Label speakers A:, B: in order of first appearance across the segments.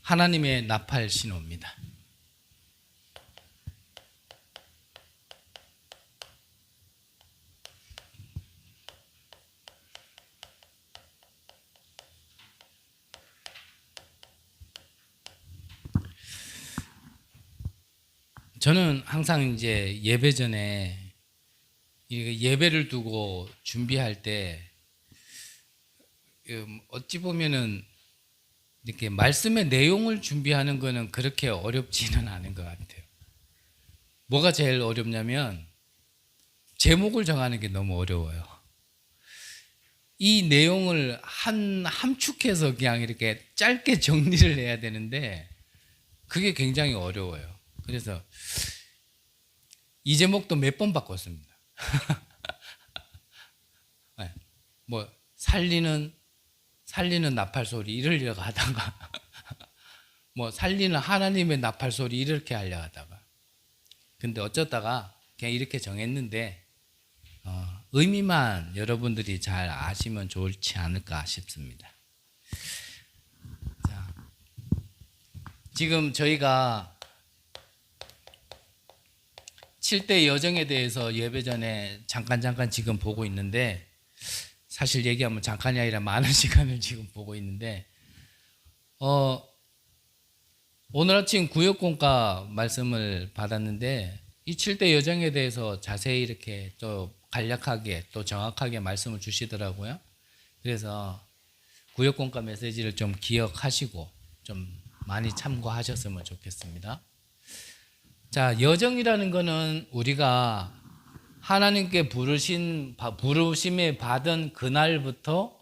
A: 하나님의 나팔 신호입니다. 저는 항상 이제 예배 전에 예배를 두고 준비할 때 어찌 보면은 이렇게 말씀의 내용을 준비하는 거는 그렇게 어렵지는 않은 것 같아요. 뭐가 제일 어렵냐면 제목을 정하는 게 너무 어려워요. 이 내용을 함축해서 그냥 이렇게 짧게 정리를 해야 되는데 그게 굉장히 어려워요. 그래서 이 제목도 몇 번 바꿨습니다. 뭐 살리는 나팔 소리 이러려고 하다가 뭐 살리는 하나님의 나팔 소리 이렇게 하려고 하다가 근데 어쩌다가 그냥 이렇게 정했는데 의미만 여러분들이 잘 아시면 좋지 않을까 싶습니다. 자, 지금 저희가 7대 여정에 대해서 예배 전에 잠깐 지금 보고 있는데 사실 얘기하면 잠깐이 아니라 많은 시간을 지금 보고 있는데 오늘 아침 구역공과 말씀을 받았는데 이 7대 여정에 대해서 자세히 이렇게 또 간략하게 또 정확하게 말씀을 주시더라고요. 그래서 구역공과 메시지를 좀 기억하시고 좀 많이 참고하셨으면 좋겠습니다. 자, 여정이라는 거는 우리가 하나님께 부르심에 받은 그날부터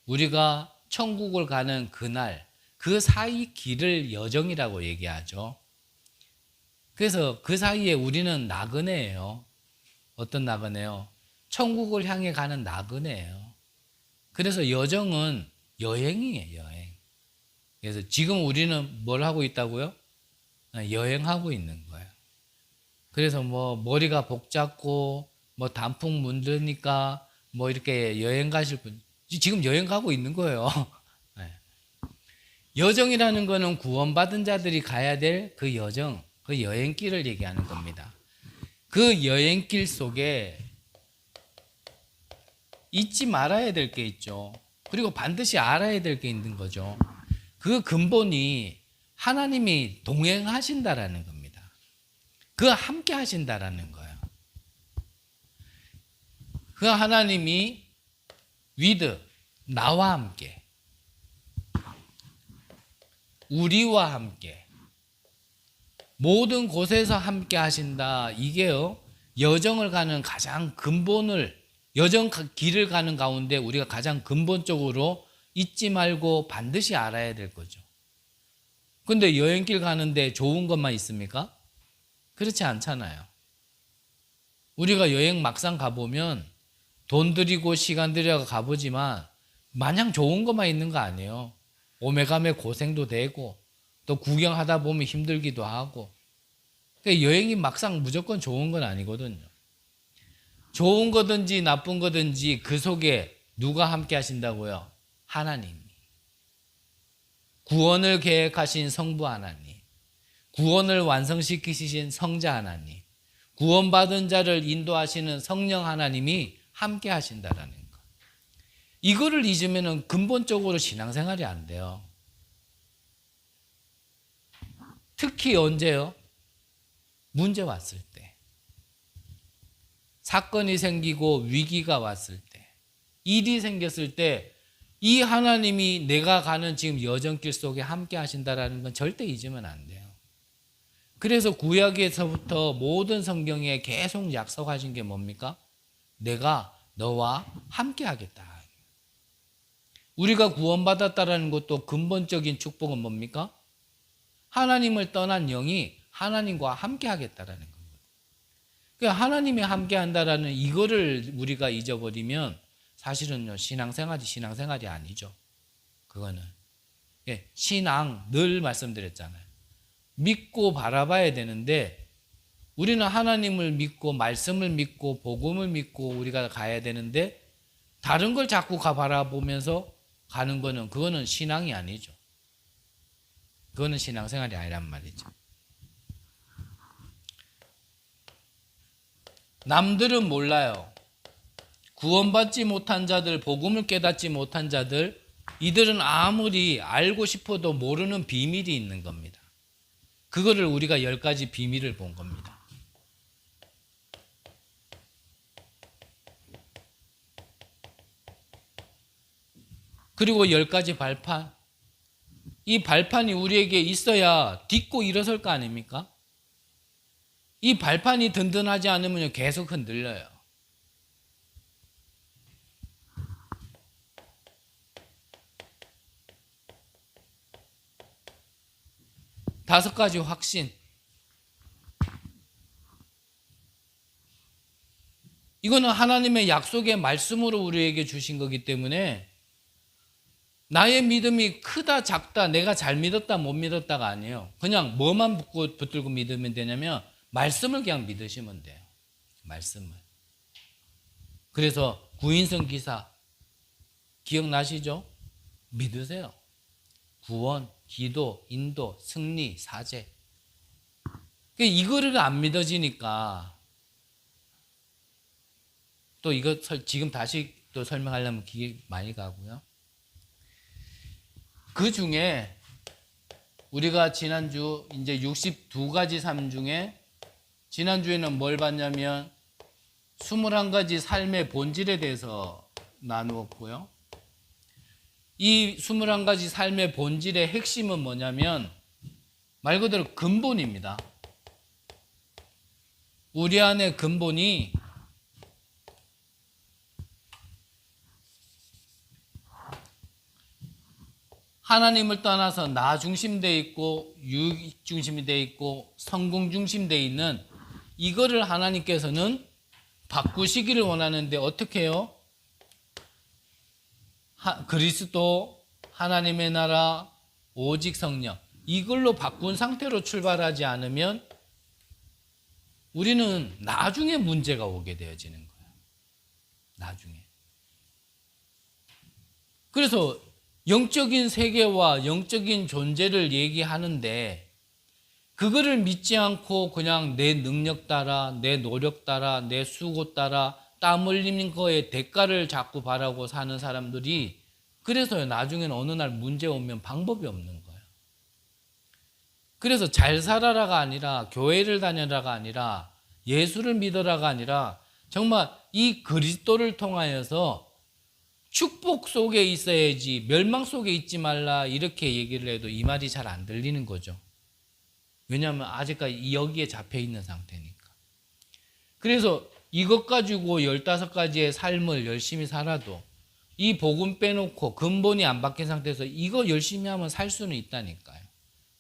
A: 우리가 천국을 가는 그날, 그 사이 길을 여정이라고 얘기하죠. 그래서 그 사이에 우리는 나그네예요. 어떤 나그네요? 천국을 향해 가는 나그네예요. 그래서 여정은 여행이에요, 여행. 그래서 지금 우리는 뭘 하고 있다고요? 여행하고 있는 거예요. 그래서 뭐 머리가 복잡고 뭐 단풍 문드니까 뭐 이렇게 여행 가실 분 지금 여행 가고 있는 거예요. 네. 여정이라는 거는 구원받은 자들이 가야 될 그 여정, 그 여행길을 얘기하는 겁니다. 그 여행길 속에 잊지 말아야 될 게 있죠. 그리고 반드시 알아야 될 게 있는 거죠. 그 근본이 하나님이 동행하신다라는 겁니다. 그 함께 하신다라는 거예요. 그 하나님이 with 나와 함께 우리와 함께 모든 곳에서 함께 하신다. 이게요 여정을 가는 가장 근본을 여정 길을 가는 가운데 우리가 가장 근본적으로 잊지 말고 반드시 알아야 될 거죠. 근데 여행길 가는데 좋은 것만 있습니까? 그렇지 않잖아요. 우리가 여행 막상 가보면 돈 들이고 시간 들여 가보지만 마냥 좋은 것만 있는 거 아니에요. 오메가메 고생도 되고 또 구경하다 보면 힘들기도 하고. 그러니까 여행이 막상 무조건 좋은 건 아니거든요. 좋은 거든지 나쁜 거든지 그 속에 누가 함께 하신다고요? 하나님. 구원을 계획하신 성부 하나님. 구원을 완성시키신 성자 하나님, 구원받은 자를 인도하시는 성령 하나님이 함께 하신다라는 거. 이거를 잊으면 근본적으로 신앙생활이 안 돼요. 특히 언제요? 문제 왔을 때. 사건이 생기고 위기가 왔을 때. 일이 생겼을 때 이 하나님이 내가 가는 지금 여정길 속에 함께 하신다라는 건 절대 잊으면 안 돼요. 그래서 구약에서부터 모든 성경에 계속 약속하신 게 뭡니까? 내가 너와 함께 하겠다. 우리가 구원받았다라는 것도 근본적인 축복은 뭡니까? 하나님을 떠난 영이 하나님과 함께 하겠다라는 겁니다. 그러니까 하나님이 함께 한다라는 이거를 우리가 잊어버리면 사실은요, 신앙생활이 아니죠. 그거는. 신앙 늘 말씀드렸잖아요. 믿고 바라봐야 되는데 우리는 하나님을 믿고 말씀을 믿고 복음을 믿고 우리가 가야 되는데 다른 걸 자꾸 바라보면서 가는 거는 그거는 신앙이 아니죠. 그거는 신앙생활이 아니란 말이죠. 남들은 몰라요. 구원받지 못한 자들, 복음을 깨닫지 못한 자들, 이들은 아무리 알고 싶어도 모르는 비밀이 있는 겁니다. 그거를 우리가 10가지 비밀을 본 겁니다. 그리고 10가지 발판. 이 발판이 우리에게 있어야 딛고 일어설 거 아닙니까? 이 발판이 든든하지 않으면 계속 흔들려요. 다섯 가지 확신. 이거는 하나님의 약속의 말씀으로 우리에게 주신 거기 때문에 나의 믿음이 크다 작다 내가 잘 믿었다 못 믿었다가 아니에요. 그냥 뭐만 붙들고 믿으면 되냐면 말씀을 그냥 믿으시면 돼요. 말씀을. 그래서 구인성 기사 기억나시죠? 믿으세요. 구원, 기도, 인도, 승리, 사죄. 이거를 안 믿어지니까 또 이거 지금 다시 또 설명하려면 기회 많이 가고요. 그 중에 우리가 지난주 이제 62가지 삶 중에 지난주에는 뭘 봤냐면 21가지 삶의 본질에 대해서 나누었고요. 이 21가지 삶의 본질의 핵심은 뭐냐면 말 그대로 근본입니다. 우리 안의 근본이 하나님을 떠나서 나 중심되어 있고 유익 중심이 되어 있고 성공 중심되어 있는 이거를 하나님께서는 바꾸시기를 원하는데 어떻게 해요? 그리스도, 하나님의 나라, 오직 성령 이걸로 바꾼 상태로 출발하지 않으면 우리는 나중에 문제가 오게 되어지는 거예요. 나중에. 그래서 영적인 세계와 영적인 존재를 얘기하는데 그거를 믿지 않고 그냥 내 능력 따라, 내 노력 따라, 내 수고 따라 땀 흘리는 거에 대가를 자꾸 바라고 사는 사람들이 그래서 나중에는 어느 날 문제 오면 방법이 없는 거예요. 그래서 잘 살아라가 아니라 교회를 다녀라가 아니라 예수를 믿어라가 아니라 정말 이 그리스도를 통하여서 축복 속에 있어야지 멸망 속에 있지 말라 이렇게 얘기를 해도 이 말이 잘 안 들리는 거죠. 왜냐하면 아직까지 여기에 잡혀 있는 상태니까. 그래서 이것 가지고 15가지의 삶을 열심히 살아도 이 복음 빼놓고 근본이 안 바뀐 상태에서 이거 열심히 하면 살 수는 있다니까요.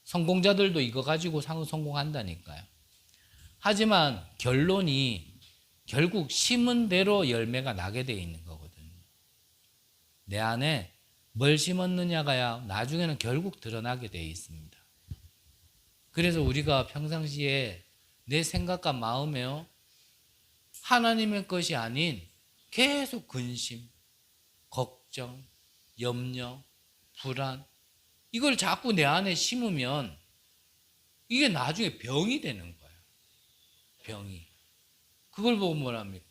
A: 성공자들도 이거 가지고 성공한다니까요. 하지만 결론이 결국 심은 대로 열매가 나게 돼 있는 거거든요. 내 안에 뭘 심었느냐가 나중에는 결국 드러나게 돼 있습니다. 그래서 우리가 평상시에 내 생각과 마음에요 하나님의 것이 아닌 계속 근심, 걱정, 염려, 불안 이걸 자꾸 내 안에 심으면 이게 나중에 병이 되는 거예요. 병이. 그걸 보고 뭐라 합니까?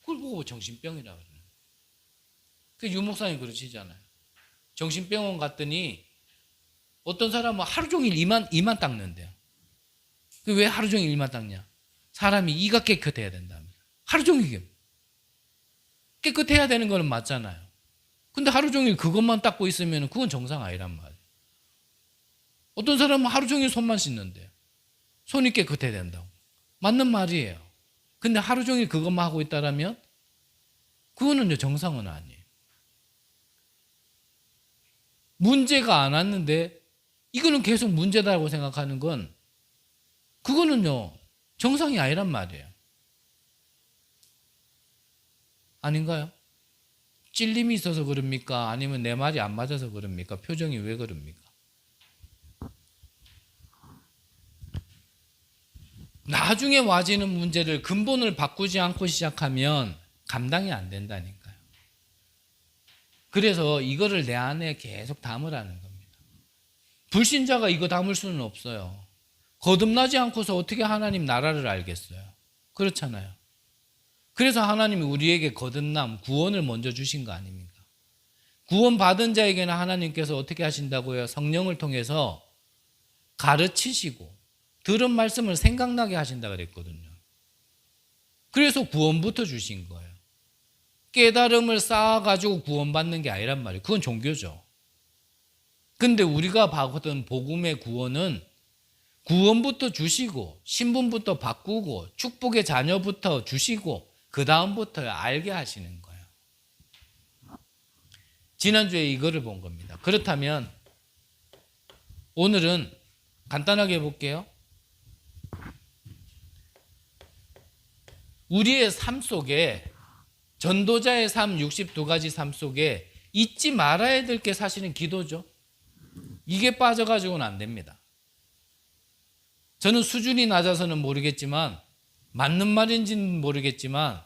A: 그걸 보고 정신병이라고 그래요. 그 유목사님 그러시잖아요. 정신병원 갔더니 어떤 사람은 하루 종일 이만 닦는데요. 왜 하루 종일 이만 닦냐? 사람이 이가 깨끗해야 된답니다. 하루 종일 깨끗해야 되는 거는 맞잖아요. 근데 하루 종일 그것만 닦고 있으면 그건 정상 아니란 말이에요. 어떤 사람은 하루 종일 손만 씻는데요. 손이 깨끗해야 된다고. 맞는 말이에요. 근데 하루 종일 그것만 하고 있다라면 그거는 정상은 아니에요. 문제가 안 왔는데 이거는 계속 문제다라고 생각하는 건 그거는요 정상이 아니란 말이에요. 아닌가요? 찔림이 있어서 그럽니까? 아니면 내 말이 안 맞아서 그럽니까? 표정이 왜 그럽니까? 나중에 와지는 문제를 근본을 바꾸지 않고 시작하면 감당이 안 된다니까요. 그래서 이거를 내 안에 계속 담으라는 겁니다. 불신자가 이거 담을 수는 없어요. 거듭나지 않고서 어떻게 하나님 나라를 알겠어요? 그렇잖아요. 그래서 하나님이 우리에게 거듭남, 구원을 먼저 주신 거 아닙니까? 구원받은 자에게는 하나님께서 어떻게 하신다고요? 성령을 통해서 가르치시고 들은 말씀을 생각나게 하신다 그랬거든요. 그래서 구원부터 주신 거예요. 깨달음을 쌓아가지고 구원받는 게 아니란 말이에요. 그건 종교죠. 근데 우리가 받은 복음의 구원은 구원부터 주시고 신분부터 바꾸고 축복의 자녀부터 주시고 그 다음부터 알게 하시는 거예요. 지난주에 이거를 본 겁니다. 그렇다면 오늘은 간단하게 해볼게요. 우리의 삶 속에 전도자의 삶 62가지 삶 속에 잊지 말아야 될 게 사실은 기도죠. 이게 빠져가지고는 안 됩니다. 저는 수준이 낮아서는 모르겠지만 맞는 말인지는 모르겠지만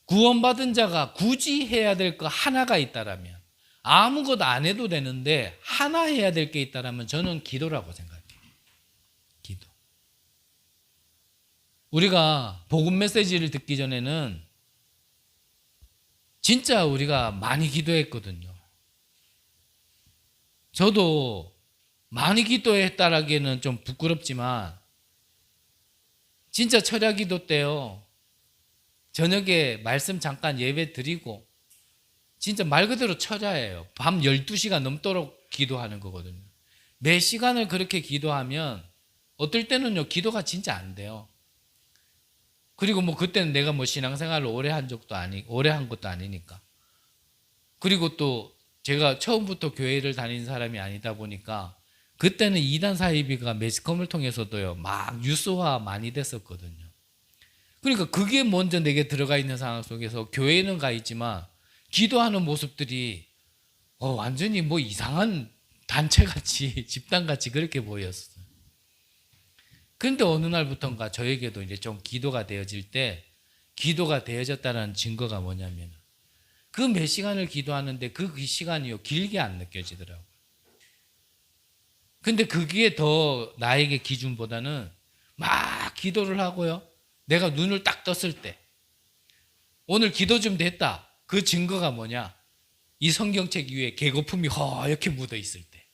A: 구원받은 자가 굳이 해야 될 거 하나가 있다라면 아무것도 안 해도 되는데 하나 해야 될 게 있다라면 저는 기도라고 생각해요. 기도. 우리가 복음 메시지를 듣기 전에는 진짜 우리가 많이 기도했거든요. 저도 많이 기도했다라기에는 좀 부끄럽지만 진짜 철야 기도 때요. 저녁에 말씀 잠깐 예배 드리고 진짜 말 그대로 철야예요. 밤 12시간 넘도록 기도하는 거거든요. 매 시간을 그렇게 기도하면 어떨 때는요 기도가 진짜 안 돼요. 그리고 뭐 그때는 내가 뭐 신앙생활을 오래 한 것도 아니니까. 그리고 또 제가 처음부터 교회를 다니는 사람이 아니다 보니까 그때는 이단 사이비가 매스컴을 통해서도요 막 뉴스화 많이 됐었거든요. 그러니까 그게 먼저 내게 들어가 있는 상황 속에서 교회는 가 있지만 기도하는 모습들이 완전히 뭐 이상한 단체같이 집단같이 그렇게 보였어요. 그런데 어느 날부터인가 저에게도 이제 좀 기도가 되어질 때 기도가 되어졌다는 증거가 뭐냐면 그 몇 시간을 기도하는데 그 시간이요 길게 안 느껴지더라고요. 근데 그게 더 나에게 기준보다는 막 기도를 하고요. 내가 눈을 딱 떴을 때 오늘 기도 좀 됐다. 그 증거가 뭐냐? 이 성경책 위에 개거품이 허옇게 묻어 있을 때.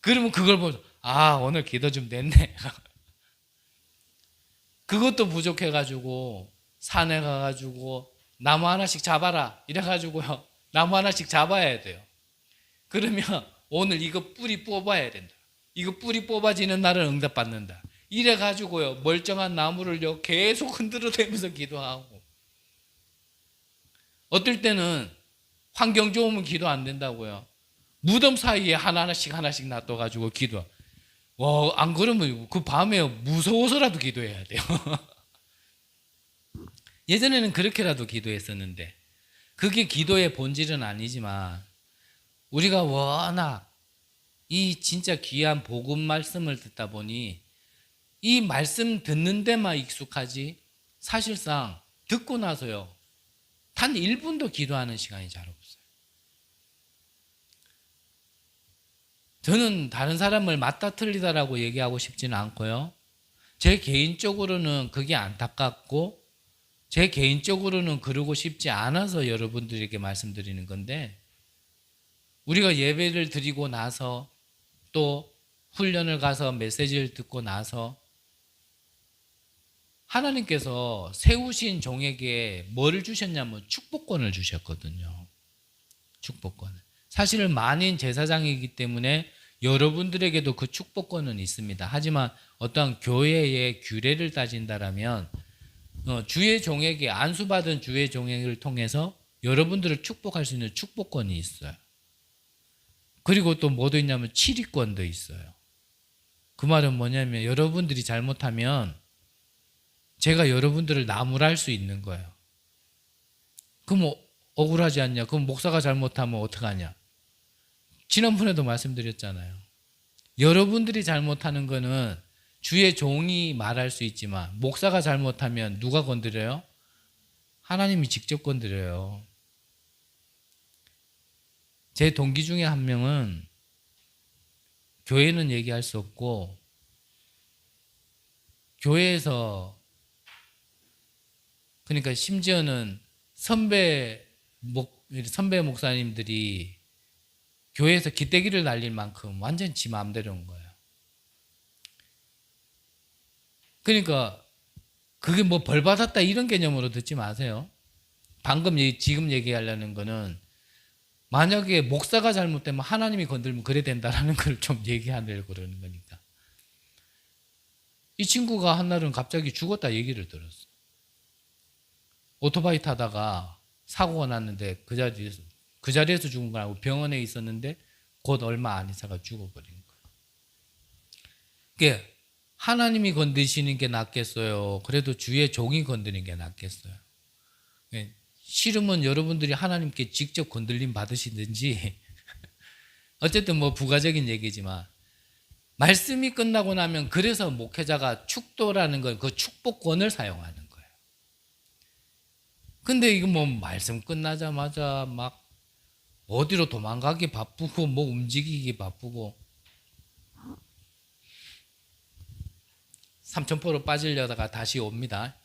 A: 그러면 그걸 보고 오늘 기도 좀 됐네. 그것도 부족해가지고 산에 가가지고 나무 하나씩 잡아라 이래가지고요 나무 하나씩 잡아야 돼요. 그러면 오늘 이거 뿌리 뽑아야 된다. 이거 뿌리 뽑아지는 날은 응답받는다. 이래가지고요 멀쩡한 나무를요 계속 흔들어대면서 기도하고 어떨 때는 환경 좋으면 기도 안 된다고요. 무덤 사이에 하나씩 놔둬가지고 기도. 안 그러면 그 밤에 무서워서라도 기도해야 돼요. 예전에는 그렇게라도 기도했었는데 그게 기도의 본질은 아니지만 우리가 워낙 이 진짜 귀한 복음 말씀을 듣다 보니 이 말씀 듣는 데만 익숙하지 사실상 듣고 나서요 단 1분도 기도하는 시간이 잘 없어요. 저는 다른 사람을 맞다 틀리다라고 얘기하고 싶지는 않고요. 제 개인적으로는 그게 안타깝고 제 개인적으로는 그러고 싶지 않아서 여러분들에게 말씀드리는 건데 우리가 예배를 드리고 나서 또 훈련을 가서 메시지를 듣고 나서 하나님께서 세우신 종에게 뭐를 주셨냐면 축복권을 주셨거든요. 축복권을. 사실은 만인 제사장이기 때문에 여러분들에게도 그 축복권은 있습니다. 하지만 어떠한 교회의 규례를 따진다라면 주의 종에게 안수받은 주의 종을 통해서 여러분들을 축복할 수 있는 축복권이 있어요. 그리고 또 뭐도 있냐면 치리권도 있어요. 그 말은 뭐냐면 여러분들이 잘못하면 제가 여러분들을 나무랄 수 있는 거예요. 그럼 억울하지 않냐? 그럼 목사가 잘못하면 어떡하냐? 지난번에도 말씀드렸잖아요. 여러분들이 잘못하는 거는 주의 종이 말할 수 있지만 목사가 잘못하면 누가 건드려요? 하나님이 직접 건드려요. 제 동기 중에 한 명은 교회는 얘기할 수 없고, 교회에서, 그러니까 심지어는 선배 목사님들이 교회에서 기대기를 날릴 만큼 완전 지 마음대로인 거예요. 그러니까 그게 뭐 벌 받았다 이런 개념으로 듣지 마세요. 방금 지금 얘기하려는 거는 만약에 목사가 잘못되면 하나님이 건들면 그래 된다라는 걸 좀 얘기하려고 그러는 거니까. 이 친구가 한날은 갑자기 죽었다 얘기를 들었어. 오토바이 타다가 사고가 났는데 그 자리에서 죽은 건 아니고 병원에 있었는데 곧 얼마 안 있다가 죽어버린 거예요. 그러니까 하나님이 건드시는 게 낫겠어요? 그래도 주의 종이 건드리는 게 낫겠어요? 싫으면 여러분들이 하나님께 직접 건들림 받으시든지 어쨌든 뭐 부가적인 얘기지만 말씀이 끝나고 나면 그래서 목회자가 축도라는 건 그 축복권을 사용하는 거예요. 근데 이거 뭐 말씀 끝나자마자 막 어디로 도망가기 바쁘고 뭐 움직이기 바쁘고 삼천포로 빠지려다가 다시 옵니다.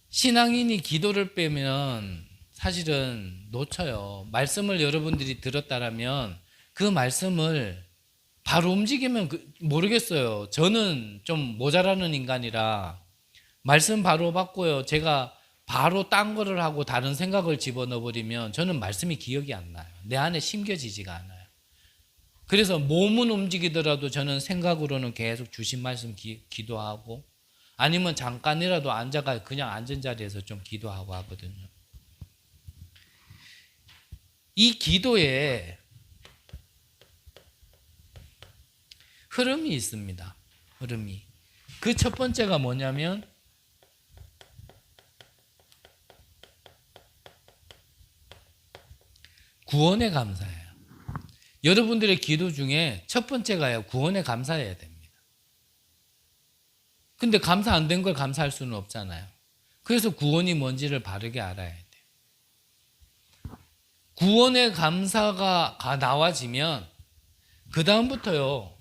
A: 신앙인이 기도를 빼면 사실은 놓쳐요. 말씀을 여러분들이 들었다라면 그 말씀을 바로 움직이면 모르겠어요. 저는 좀 모자라는 인간이라 말씀 바로 받고요. 제가 바로 딴 거를 하고 다른 생각을 집어넣어버리면 저는 말씀이 기억이 안 나요. 내 안에 심겨지지가 않아요. 그래서 몸은 움직이더라도 저는 생각으로는 계속 주신 말씀 기도하고 아니면 잠깐이라도 앉아가 그냥 앉은 자리에서 좀 기도하고 하거든요. 이 기도에 흐름이 있습니다. 흐름이. 그 첫 번째가 뭐냐면 구원에 감사해요. 여러분들의 기도 중에 첫 번째가요. 구원에 감사해야 됩니다. 근데 감사 안 된 걸 감사할 수는 없잖아요. 그래서 구원이 뭔지를 바르게 알아야 돼요. 구원의 감사가 나와지면 그 다음부터요.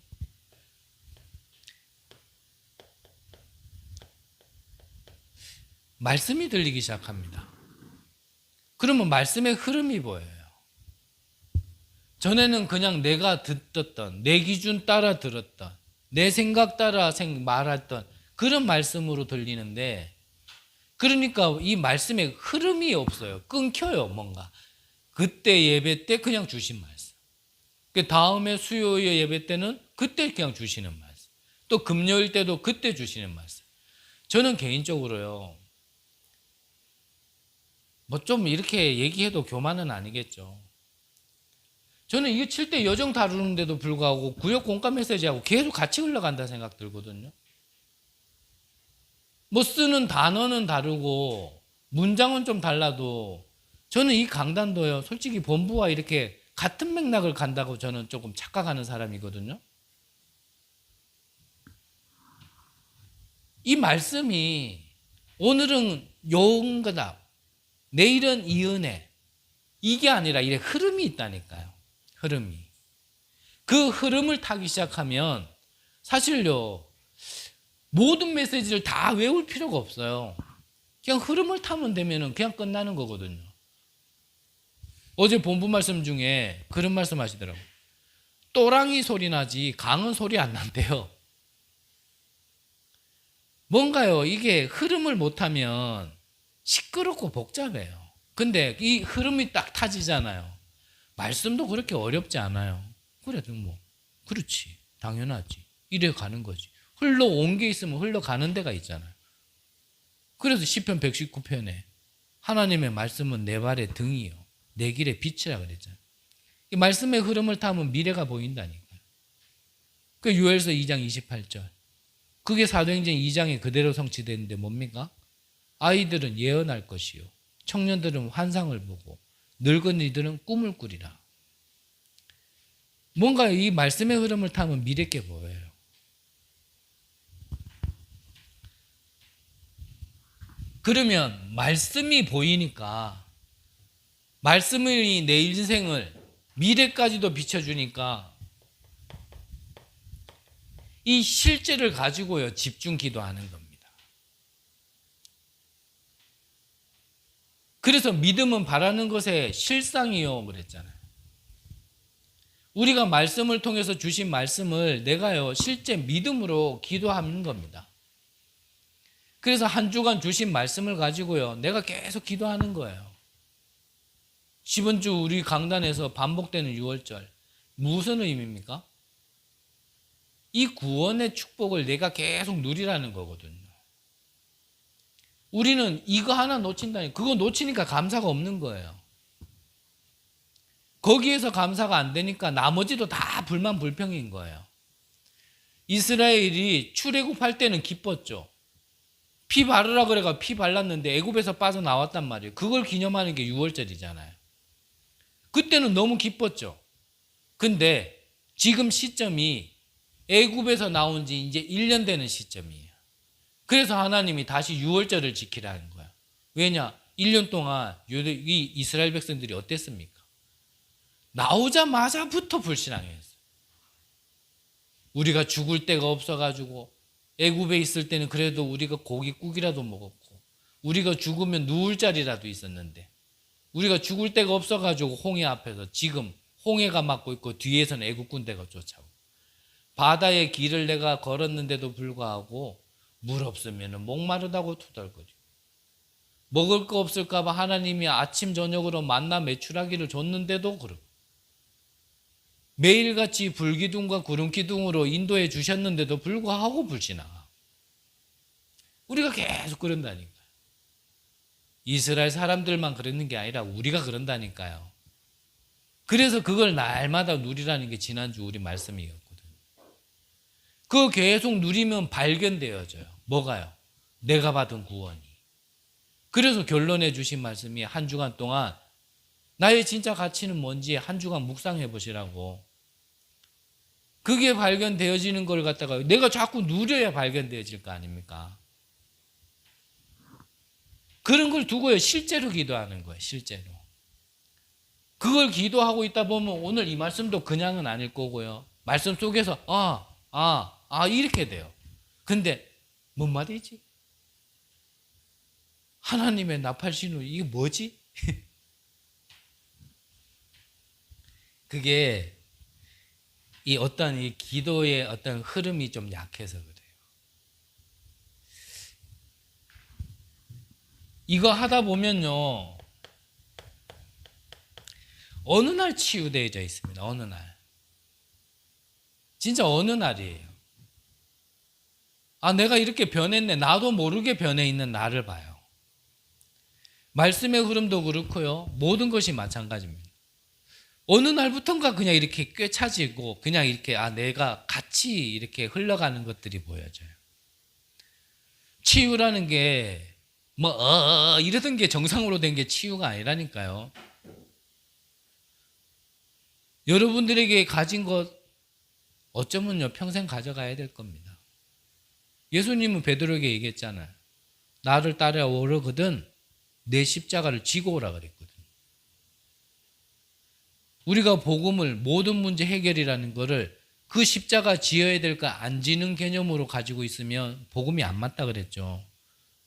A: 말씀이 들리기 시작합니다. 그러면 말씀의 흐름이 보여요. 전에는 그냥 내가 듣던, 내 기준 따라 들었던, 내 생각 따라 말했던 그런 말씀으로 들리는데, 그러니까 이 말씀에 흐름이 없어요. 끊겨요, 뭔가. 그때 예배 때 그냥 주신 말씀. 그 다음에 수요일 예배 때는 그때 그냥 주시는 말씀. 또 금요일 때도 그때 주시는 말씀. 저는 개인적으로요, 뭐 좀 이렇게 얘기해도 교만은 아니겠죠. 저는 이게 7대 여정 다루는데도 불구하고 구역 공감 메시지하고 계속 같이 흘러간다 생각 들거든요. 뭐 쓰는 단어는 다르고 문장은 좀 달라도 저는 이 강단도요, 솔직히 본부와 이렇게 같은 맥락을 간다고 저는 조금 착각하는 사람이거든요. 이 말씀이 오늘은 용거다, 내일은 이 은혜, 이게 아니라 이래 흐름이 있다니까요. 흐름이. 그 흐름을 타기 시작하면 사실요, 모든 메시지를 다 외울 필요가 없어요. 그냥 흐름을 타면 되면 그냥 끝나는 거거든요. 어제 본부 말씀 중에 그런 말씀 하시더라고요. 또랑이 소리 나지 강은 소리 안 난대요. 뭔가요, 이게 흐름을 못 타면 시끄럽고 복잡해요. 근데 이 흐름이 딱 타지잖아요. 말씀도 그렇게 어렵지 않아요. 그래도 뭐 그렇지, 당연하지, 이래 가는 거지. 흘러온 게 있으면 흘러가는 데가 있잖아요. 그래서 시편 119편에 하나님의 말씀은 내 발의 등이요 내 길의 빛이라 그랬잖아요. 이 말씀의 흐름을 타면 미래가 보인다니까요. 그 요엘서 2장 28절. 그게 사도행전 2장에 그대로 성취되는데 뭡니까? 아이들은 예언할 것이요 청년들은 환상을 보고 늙은이들은 꿈을 꾸리라. 뭔가 이 말씀의 흐름을 타면 미래께 보여요. 그러면 말씀이 보이니까, 말씀이 내 인생을 미래까지도 비춰주니까 이 실제를 가지고요 집중 기도하는 겁니다. 그래서 믿음은 바라는 것의 실상이요 그랬잖아요. 우리가 말씀을 통해서 주신 말씀을 내가요 실제 믿음으로 기도하는 겁니다. 그래서 한 주간 주신 말씀을 가지고요 내가 계속 기도하는 거예요. 이번 주 우리 강단에서 반복되는 유월절 무슨 의미입니까? 이 구원의 축복을 내가 계속 누리라는 거거든요. 우리는 이거 하나 놓친다니 그거 놓치니까 감사가 없는 거예요. 거기에서 감사가 안 되니까 나머지도 다 불만 불평인 거예요. 이스라엘이 출애굽할 때는 기뻤죠. 피 바르라 그래가 피 발랐는데 애굽에서 빠져나왔단 말이에요. 그걸 기념하는 게 유월절이잖아요. 그때는 너무 기뻤죠. 근데 지금 시점이 애굽에서 나온 지 이제 1년 되는 시점이에요. 그래서 하나님이 다시 유월절을 지키라는 거야. 왜냐? 1년 동안 이 이스라엘 백성들이 어땠습니까? 나오자마자부터 불신앙했어요. 우리가 죽을 데가 없어가지고 애굽에 있을 때는 그래도 우리가 고깃국이라도 먹었고 우리가 죽으면 누울 자리라도 있었는데 우리가 죽을 데가 없어가지고 홍해 앞에서 지금 홍해가 막고 있고 뒤에서는 애굽 군대가 쫓아오고 바다의 길을 내가 걸었는데도 불구하고 물 없으면 목마르다고 투덜거리고 먹을 거 없을까 봐 하나님이 아침 저녁으로 만나 매출하기를 줬는데도 그러고 매일같이 불기둥과 구름기둥으로 인도해 주셨는데도 불구하고 불신앙하고 우리가 계속 그런다니까요. 이스라엘 사람들만 그러는 게 아니라 우리가 그런다니까요. 그래서 그걸 날마다 누리라는 게 지난주 우리 말씀이었거든요. 그거 계속 누리면 발견되어져요. 뭐가요? 내가 받은 구원이. 그래서 결론해 주신 말씀이 한 주간 동안 나의 진짜 가치는 뭔지 한 주간 묵상해 보시라고. 그게 발견되어지는 걸 갖다가 내가 자꾸 누려야 발견되어질 거 아닙니까? 그런 걸 두고요 실제로 기도하는 거예요. 실제로. 그걸 기도하고 있다 보면 오늘 이 말씀도 그냥은 아닐 거고요. 말씀 속에서 이렇게 돼요. 근데 뭔 말이지? 하나님의 나팔신호 이게 뭐지? 그게 이 어떤 이 기도의 어떤 흐름이 좀 약해서 그래요. 이거 하다 보면요 어느 날 치유되어져 있습니다. 어느 날. 진짜 어느 날이에요. 내가 이렇게 변했네. 나도 모르게 변해 있는 나를 봐요. 말씀의 흐름도 그렇고요. 모든 것이 마찬가지입니다. 어느 날부턴가 그냥 이렇게 꿰차지고 그냥 이렇게 내가 같이 이렇게 흘러가는 것들이 보여져요. 치유라는 게 이러던 게 정상으로 된 게 치유가 아니라니까요. 여러분들에게 가진 것 어쩌면요 평생 가져가야 될 겁니다. 예수님은 베드로에게 얘기했잖아요. 나를 따라오려거든 내 십자가를 지고 오라 그랬거든. 우리가 복음을 모든 문제 해결이라는 거를 그 십자가 지어야 될 거 안 지는 개념으로 가지고 있으면 복음이 안 맞다 그랬죠.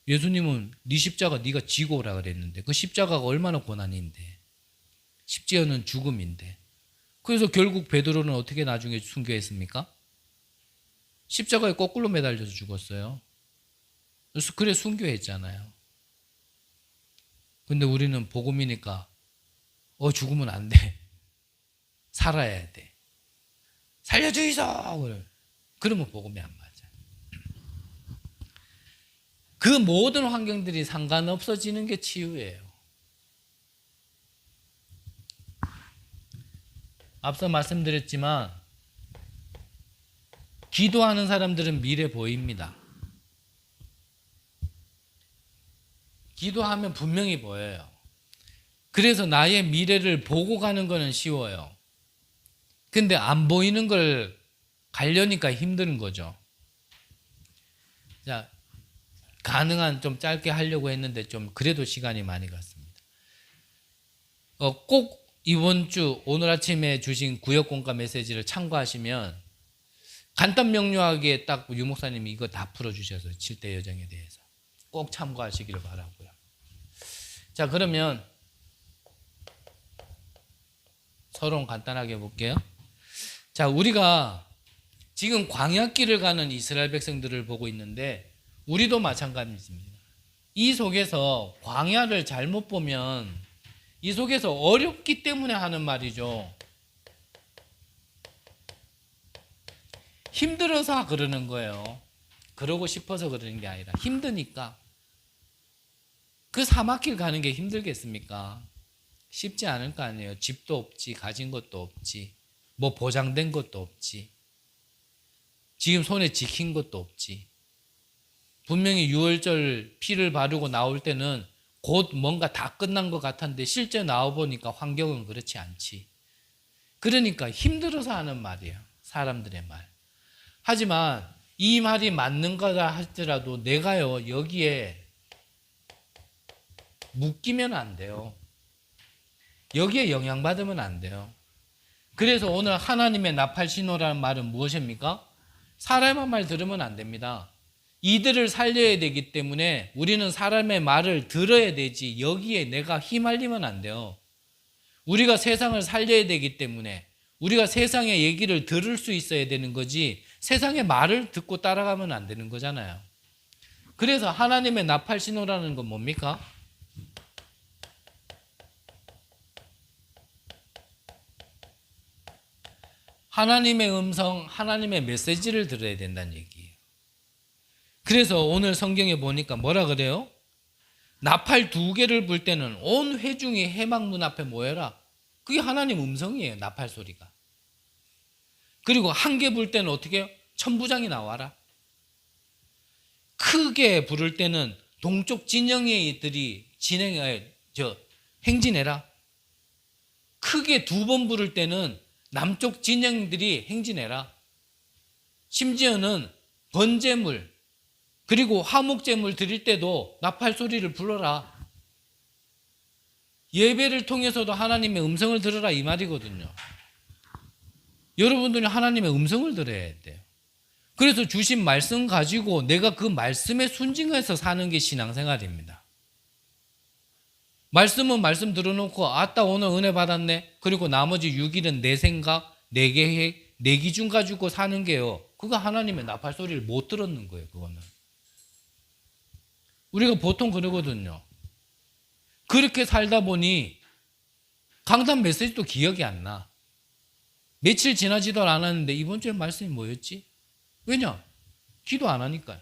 A: 예수님은 네 십자가 네가 지고 오라 그랬는데 그 십자가가 얼마나 고난인데 십자가는 죽음인데 그래서 결국 베드로는 어떻게 나중에 순교했습니까? 십자가에 거꾸로 매달려서 죽었어요. 그래 순교했잖아요. 근데 우리는 복음이니까 죽으면 안 돼. 살아야 돼. 살려주이소! 그러면 복음이 안 맞아. 그 모든 환경들이 상관없어지는 게 치유예요. 앞서 말씀드렸지만 기도하는 사람들은 미래 보입니다. 기도하면 분명히 보여요. 그래서 나의 미래를 보고 가는 거는 쉬워요. 근데 안 보이는 걸 가려니까 힘든 거죠. 자, 가능한 좀 짧게 하려고 했는데 좀 그래도 시간이 많이 갔습니다. 꼭 이번 주 오늘 아침에 주신 구역공과 메시지를 참고하시면 간단 명료하게 딱 유목사님이 이거 다 풀어주셔서 7대 여정에 대해서 꼭 참고하시기를 바라고요. 자, 그러면 서론 간단하게 볼게요. 자, 우리가 지금 광야길을 가는 이스라엘 백성들을 보고 있는데 우리도 마찬가지입니다. 이 속에서 광야를 잘못 보면 이 속에서 어렵기 때문에 하는 말이죠. 힘들어서 그러는 거예요. 그러고 싶어서 그러는 게 아니라 힘드니까. 그 사막길 가는 게 힘들겠습니까? 쉽지 않을 거 아니에요. 집도 없지, 가진 것도 없지, 뭐 보장된 것도 없지, 지금 손에 지킨 것도 없지. 분명히 유월절 피를 바르고 나올 때는 곧 뭔가 다 끝난 것 같았는데 실제 나와보니까 환경은 그렇지 않지. 그러니까 힘들어서 하는 말이에요. 사람들의 말. 하지만 이 말이 맞는 거다 할지라도 내가요 여기에 묶이면 안 돼요. 여기에 영향받으면 안 돼요. 그래서 오늘 하나님의 나팔신호라는 말은 무엇입니까? 사람의 말 들으면 안 됩니다. 이들을 살려야 되기 때문에 우리는 사람의 말을 들어야 되지 여기에 내가 휘말리면 안 돼요. 우리가 세상을 살려야 되기 때문에 우리가 세상의 얘기를 들을 수 있어야 되는 거지 세상의 말을 듣고 따라가면 안 되는 거잖아요. 그래서 하나님의 나팔신호라는 건 뭡니까? 하나님의 음성, 하나님의 메시지를 들어야 된다는 얘기예요. 그래서 오늘 성경에 보니까 뭐라 그래요? 나팔 2개를 불 때는 온 회중이 회막문 앞에 모여라. 그게 하나님 음성이에요. 나팔 소리가. 그리고 1개 불 때는 어떻게 해요? 천부장이 나와라. 크게 부를 때는 동쪽 진영이들이 행진해라. 크게 2번 부를 때는 남쪽 진영들이 행진해라. 심지어는 번제물 그리고 화목제물 드릴 때도 나팔 소리를 불러라. 예배를 통해서도 하나님의 음성을 들으라 이 말이거든요. 여러분들이 하나님의 음성을 들어야 돼요. 그래서 주신 말씀 가지고 내가 그 말씀에 순종해서 사는 게 신앙생활입니다. 말씀은 말씀 들어놓고 아따 오늘 은혜 받았네. 그리고 나머지 6일은 내 생각, 내 계획, 내 기준 가지고 사는 게요. 그거 하나님의 나팔 소리를 못 들었는 거예요. 그거는. 우리가 보통 그러거든요. 그렇게 살다 보니 강단 메시지도 기억이 안 나. 며칠 지나지도 않았는데 이번 주에 말씀이 뭐였지? 왜냐? 기도 안 하니까요.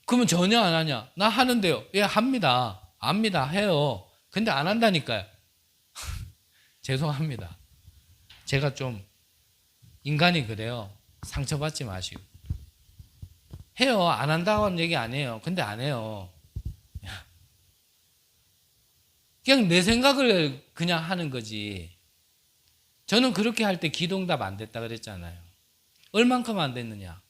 A: 그러면 전혀 안 하냐? 나 하는데요. 예, 합니다. 압니다. 해요. 근데 안 한다니까요. 죄송합니다. 제가 좀 인간이 그래요. 상처받지 마시고. 해요. 안 한다고 하는 얘기 아니에요. 근데 안 해요. 그냥 내 생각을 그냥 하는 거지. 저는 그렇게 할 때 기도응답 안 됐다 그랬잖아요. 얼만큼 안 됐느냐?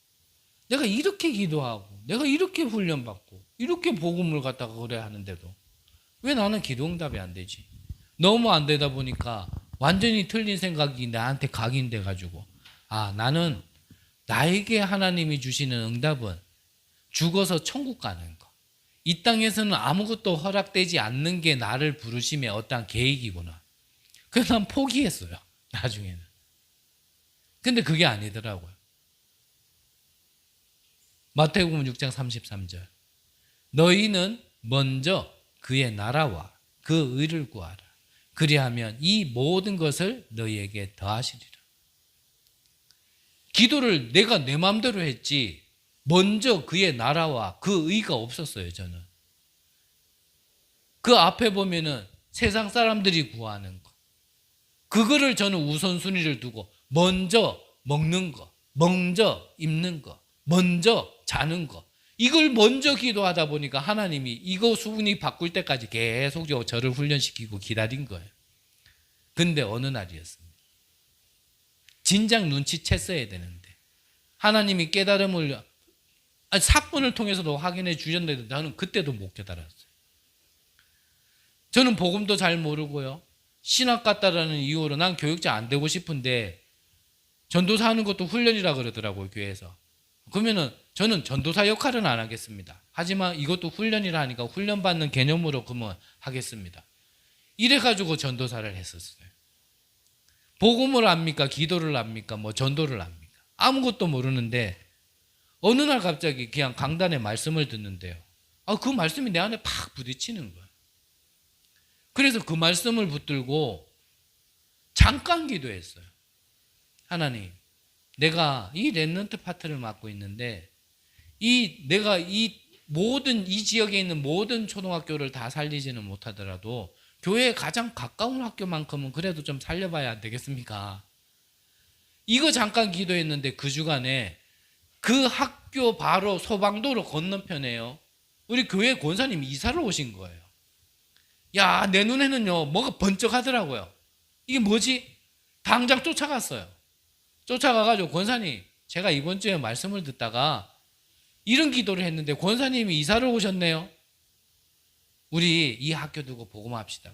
A: 내가 이렇게 기도하고 내가 이렇게 훈련받고 이렇게 복음을 갖다가 그래 하는데도 왜 나는 기도응답이 안 되지? 너무 안 되다 보니까 완전히 틀린 생각이 나한테 각인돼 가지고 나는 나에게 하나님이 주시는 응답은 죽어서 천국 가는 거. 이 땅에서는 아무것도 허락되지 않는 게 나를 부르심의 어떠한 계획이구나. 그래서 난 포기했어요. 나중에는. 근데 그게 아니더라고요. 마태복음 6장 33절. 너희는 먼저 그의 나라와 그 의를 구하라. 그리하면 이 모든 것을 너희에게 더하시리라. 기도를 내가 내 마음대로 했지 먼저 그의 나라와 그 의가 없었어요. 저는. 그 앞에 보면은 세상 사람들이 구하는 거. 그거를 저는 우선순위를 두고 먼저 먹는 거, 먼저 입는 거, 먼저 자는 거. 이걸 먼저 기도하다 보니까 하나님이 이거 수분이 바꿀 때까지 계속 저를 훈련시키고 기다린 거예요. 근데 어느 날이었습니다. 진작 눈치챘어야 되는데 하나님이 깨달음을 사건을 통해서도 확인해 주셨는데 저는 그때도 못 깨달았어요. 저는 복음도 잘 모르고요. 신학 같다라는 이유로 난 교육자 안 되고 싶은데 전도사 하는 것도 훈련이라 그러더라고요, 교회에서. 그러면은 저는 전도사 역할은 안 하겠습니다. 하지만 이것도 훈련이라 하니까 훈련받는 개념으로 그러면 하겠습니다. 이래가지고 전도사를 했었어요. 복음을 압니까? 기도를 압니까? 뭐 전도를 압니까? 아무것도 모르는데 어느 날 갑자기 그냥 강단에 말씀을 듣는데요. 그 말씀이 내 안에 팍 부딪히는 거예요. 그래서 그 말씀을 붙들고 잠깐 기도했어요. 하나님, 내가 이 렘넌트 파트를 맡고 있는데 내가 이 지역에 있는 모든 초등학교를 다 살리지는 못하더라도 교회에 가장 가까운 학교만큼은 그래도 좀 살려봐야 안 되겠습니까? 이거 잠깐 기도했는데 그 주간에 그 학교 바로 소방도로 건너편에요. 우리 교회 권사님이 이사를 오신 거예요. 야, 내 눈에는요, 뭐가 번쩍하더라고요. 이게 뭐지? 당장 쫓아갔어요. 쫓아가가지고 권사님, 제가 이번 주에 말씀을 듣다가 이런 기도를 했는데 권사님이 이사를 오셨네요. 우리 이 학교 두고 복음합시다.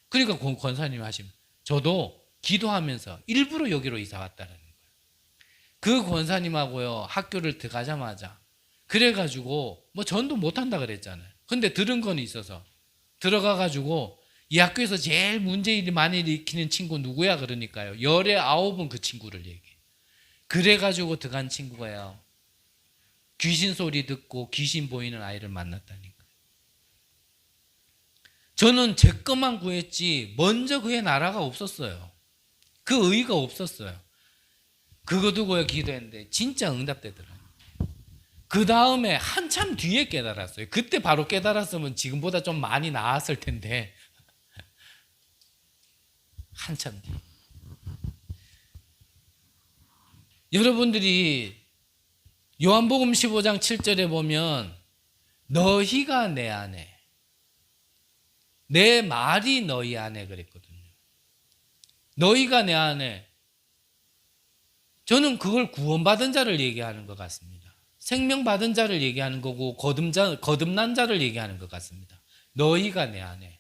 A: 그러니까 권사님이 하시면 저도 기도하면서 일부러 여기로 이사 왔다는 거예요. 그 권사님하고요, 학교를 들어가자마자 그래가지고 뭐 전도 못한다 그랬잖아요. 근데 들은 건 있어서 들어가가지고 이 학교에서 제일 문제일이 많이 일으키는 친구 누구야? 그러니까요, 19은 그 친구를 얘기해. 그래가지고 들어간 친구가요, 귀신 소리 듣고 귀신 보이는 아이를 만났다니까. 저는 제 것만 구했지 먼저 그의 나라가 없었어요. 그 의가 없었어요. 그거 두고 기도했는데 진짜 응답되더라고요. 그 다음에 한참 뒤에 깨달았어요. 그때 바로 깨달았으면 지금보다 좀 많이 나았을 텐데 한참 뒤. 여러분들이 요한복음 15장 7절에 보면 너희가 내 안에, 내 말이 너희 안에 그랬거든요. 너희가 내 안에. 저는 그걸 구원받은 자를 얘기하는 것 같습니다. 생명받은 자를 얘기하는 거고 거듭난 자를 얘기하는 것 같습니다. 너희가 내 안에.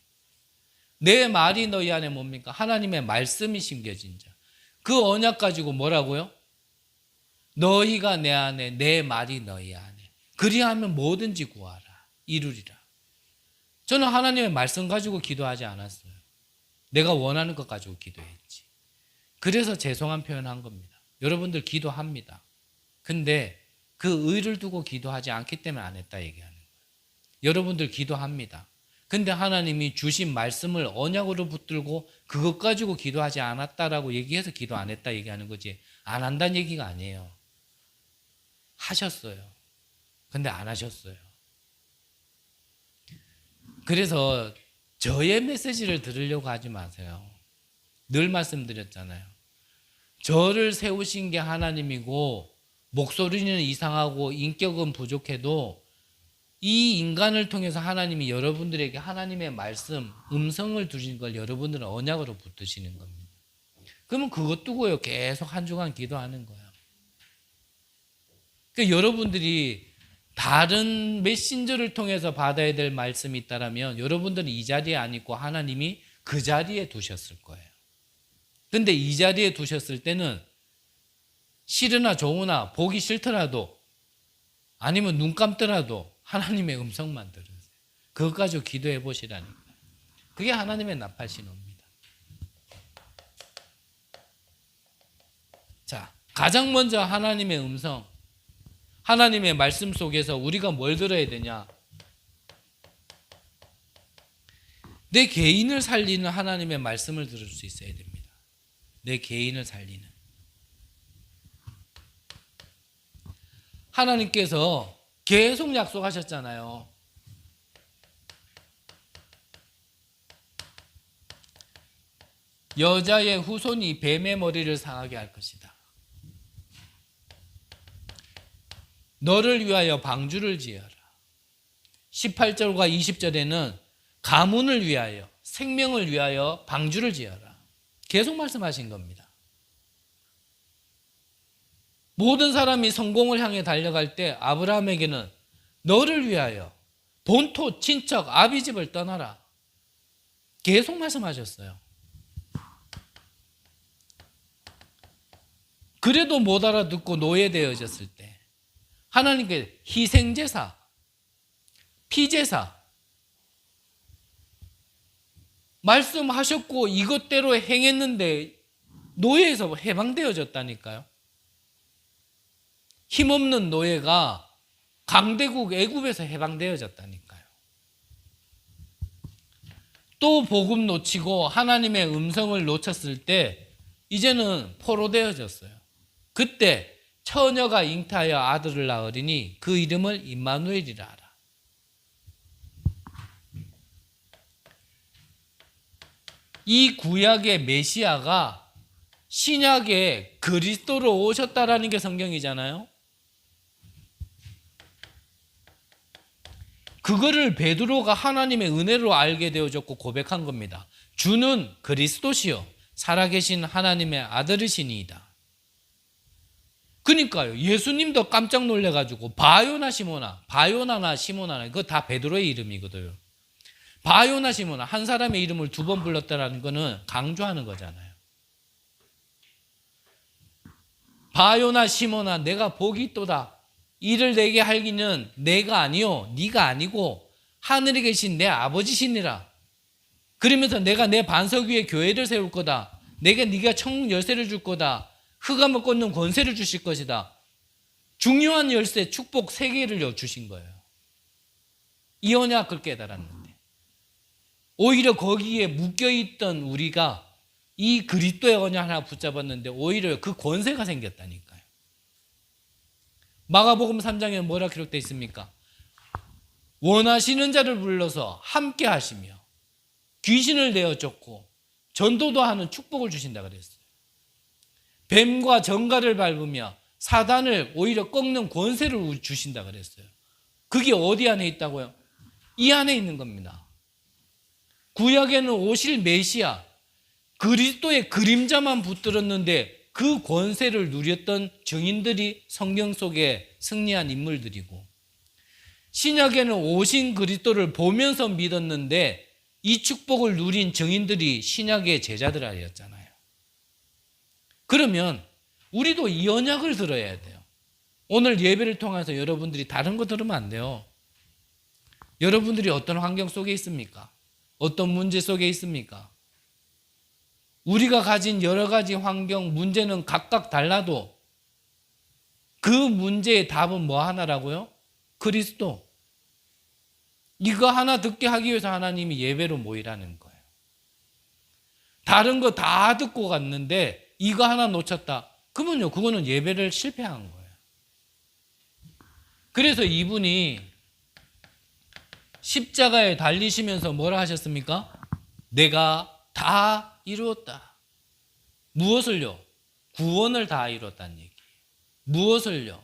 A: 내 말이 너희 안에 뭡니까? 하나님의 말씀이 심겨진 자. 그 언약 가지고 뭐라고요? 너희가 내 안에, 내 말이 너희 안에. 그리하면 뭐든지 구하라. 이루리라. 저는 하나님의 말씀 가지고 기도하지 않았어요. 내가 원하는 것 가지고 기도했지. 그래서 죄송한 표현한 겁니다. 여러분들 기도합니다. 근데 그 의를 두고 기도하지 않기 때문에 안 했다 얘기하는 거예요. 여러분들 기도합니다. 근데 하나님이 주신 말씀을 언약으로 붙들고 그것 가지고 기도하지 않았다라고 얘기해서 기도 안 했다 얘기하는 거지, 안 한다는 얘기가 아니에요. 하셨어요. 근데 안 하셨어요. 그래서 저의 메시지를 들으려고 하지 마세요. 늘 말씀드렸잖아요. 저를 세우신 게 하나님이고 목소리는 이상하고 인격은 부족해도 이 인간을 통해서 하나님이 여러분들에게 하나님의 말씀, 음성을 두신 걸 여러분들은 언약으로 붙드시는 겁니다. 그러면 그것 두고요 계속 한 주간 기도하는 거예요. 그러니까 여러분들이 다른 메신저를 통해서 받아야 될 말씀이 있다면 여러분들은 이 자리에 안 있고 하나님이 그 자리에 두셨을 거예요. 근데 이 자리에 두셨을 때는 싫으나 좋으나 보기 싫더라도 아니면 눈 감더라도 하나님의 음성만 들으세요. 그것 가지고 기도해 보시라니까. 그게 하나님의 나팔 신호입니다. 자, 가장 먼저 하나님의 음성, 하나님의 말씀 속에서 우리가 뭘 들어야 되냐? 내 개인을 살리는 하나님의 말씀을 들을 수 있어야 됩니다. 내 개인을 살리는. 하나님께서 계속 약속하셨잖아요. 여자의 후손이 뱀의 머리를 상하게 할 것이다. 너를 위하여 방주를 지어라. 18절과 20절에는 가문을 위하여, 생명을 위하여 방주를 지어라. 계속 말씀하신 겁니다. 모든 사람이 성공을 향해 달려갈 때 아브라함에게는 너를 위하여 본토, 친척, 아비집을 떠나라. 계속 말씀하셨어요. 그래도 못 알아듣고 노예되어졌을 때 하나님께 희생제사, 피제사 말씀하셨고 이것대로 행했는데 노예에서 해방되어졌다니까요. 힘없는 노예가 강대국 애굽에서 해방되어졌다니까요. 또 복음 놓치고 하나님의 음성을 놓쳤을 때 이제는 포로되어졌어요. 그때 처녀가 잉타하여 아들을 낳으리니 그 이름을 임마누엘이라 하라. 이 구약의 메시아가 신약의 그리스도로 오셨다라는 게 성경이잖아요. 그거를 베드로가 하나님의 은혜로 알게 되어졌고 고백한 겁니다. 주는 그리스도시요 살아계신 하나님의 아들이시니이다. 그러니까요. 예수님도 깜짝 놀래가지고 바요나 시모나, 바요나나 시모나나 그거 다 베드로의 이름이거든요. 바요나 시모나 한 사람의 이름을 두 번 불렀다라는 거는 강조하는 거잖아요. 바요나 시모나 내가 복이 있도다. 이를 내게 할기는 내가 아니요 네가 아니고 하늘에 계신 내 아버지시니라. 그러면서 내가 내 반석 위에 교회를 세울 거다. 내가 네가 천국 열쇠를 줄 거다. 흑암을 꽂는 권세를 주실 것이다. 중요한 열쇠 축복 3개를 주신 거예요. 이 언약을 깨달았는데 오히려 거기에 묶여있던 우리가 이 그리스도의 언약 하나 붙잡았는데 오히려 그 권세가 생겼다니까요. 마가복음 3장에 뭐라 기록되어 있습니까? 원하시는 자를 불러서 함께 하시며 귀신을 내어 쫓고 전도도 하는 축복을 주신다 그랬어요. 뱀과 정갈을 밟으며 사단을 오히려 꺾는 권세를 주신다 그랬어요. 그게 어디 안에 있다고요? 이 안에 있는 겁니다. 구약에는 오실 메시아 그리스도의 그림자만 붙들었는데 그 권세를 누렸던 증인들이 성경 속에 승리한 인물들이고, 신약에는 오신 그리스도를 보면서 믿었는데 이 축복을 누린 증인들이 신약의 제자들 아니었잖아요. 그러면 우리도 이 언약을 들어야 돼요. 오늘 예배를 통해서 여러분들이 다른 거 들으면 안 돼요. 여러분들이 어떤 환경 속에 있습니까? 어떤 문제 속에 있습니까? 우리가 가진 여러 가지 환경, 문제는 각각 달라도 그 문제의 답은 뭐 하나라고요? 그리스도. 이거 하나 듣게 하기 위해서 하나님이 예배로 모이라는 거예요. 다른 거 다 듣고 갔는데 이거 하나 놓쳤다. 그러면요, 그거는 예배를 실패한 거예요. 그래서 이분이 십자가에 달리시면서 뭐라 하셨습니까? 내가 다 이루었다. 무엇을요? 구원을 다 이뤘다는 얘기예요. 무엇을요?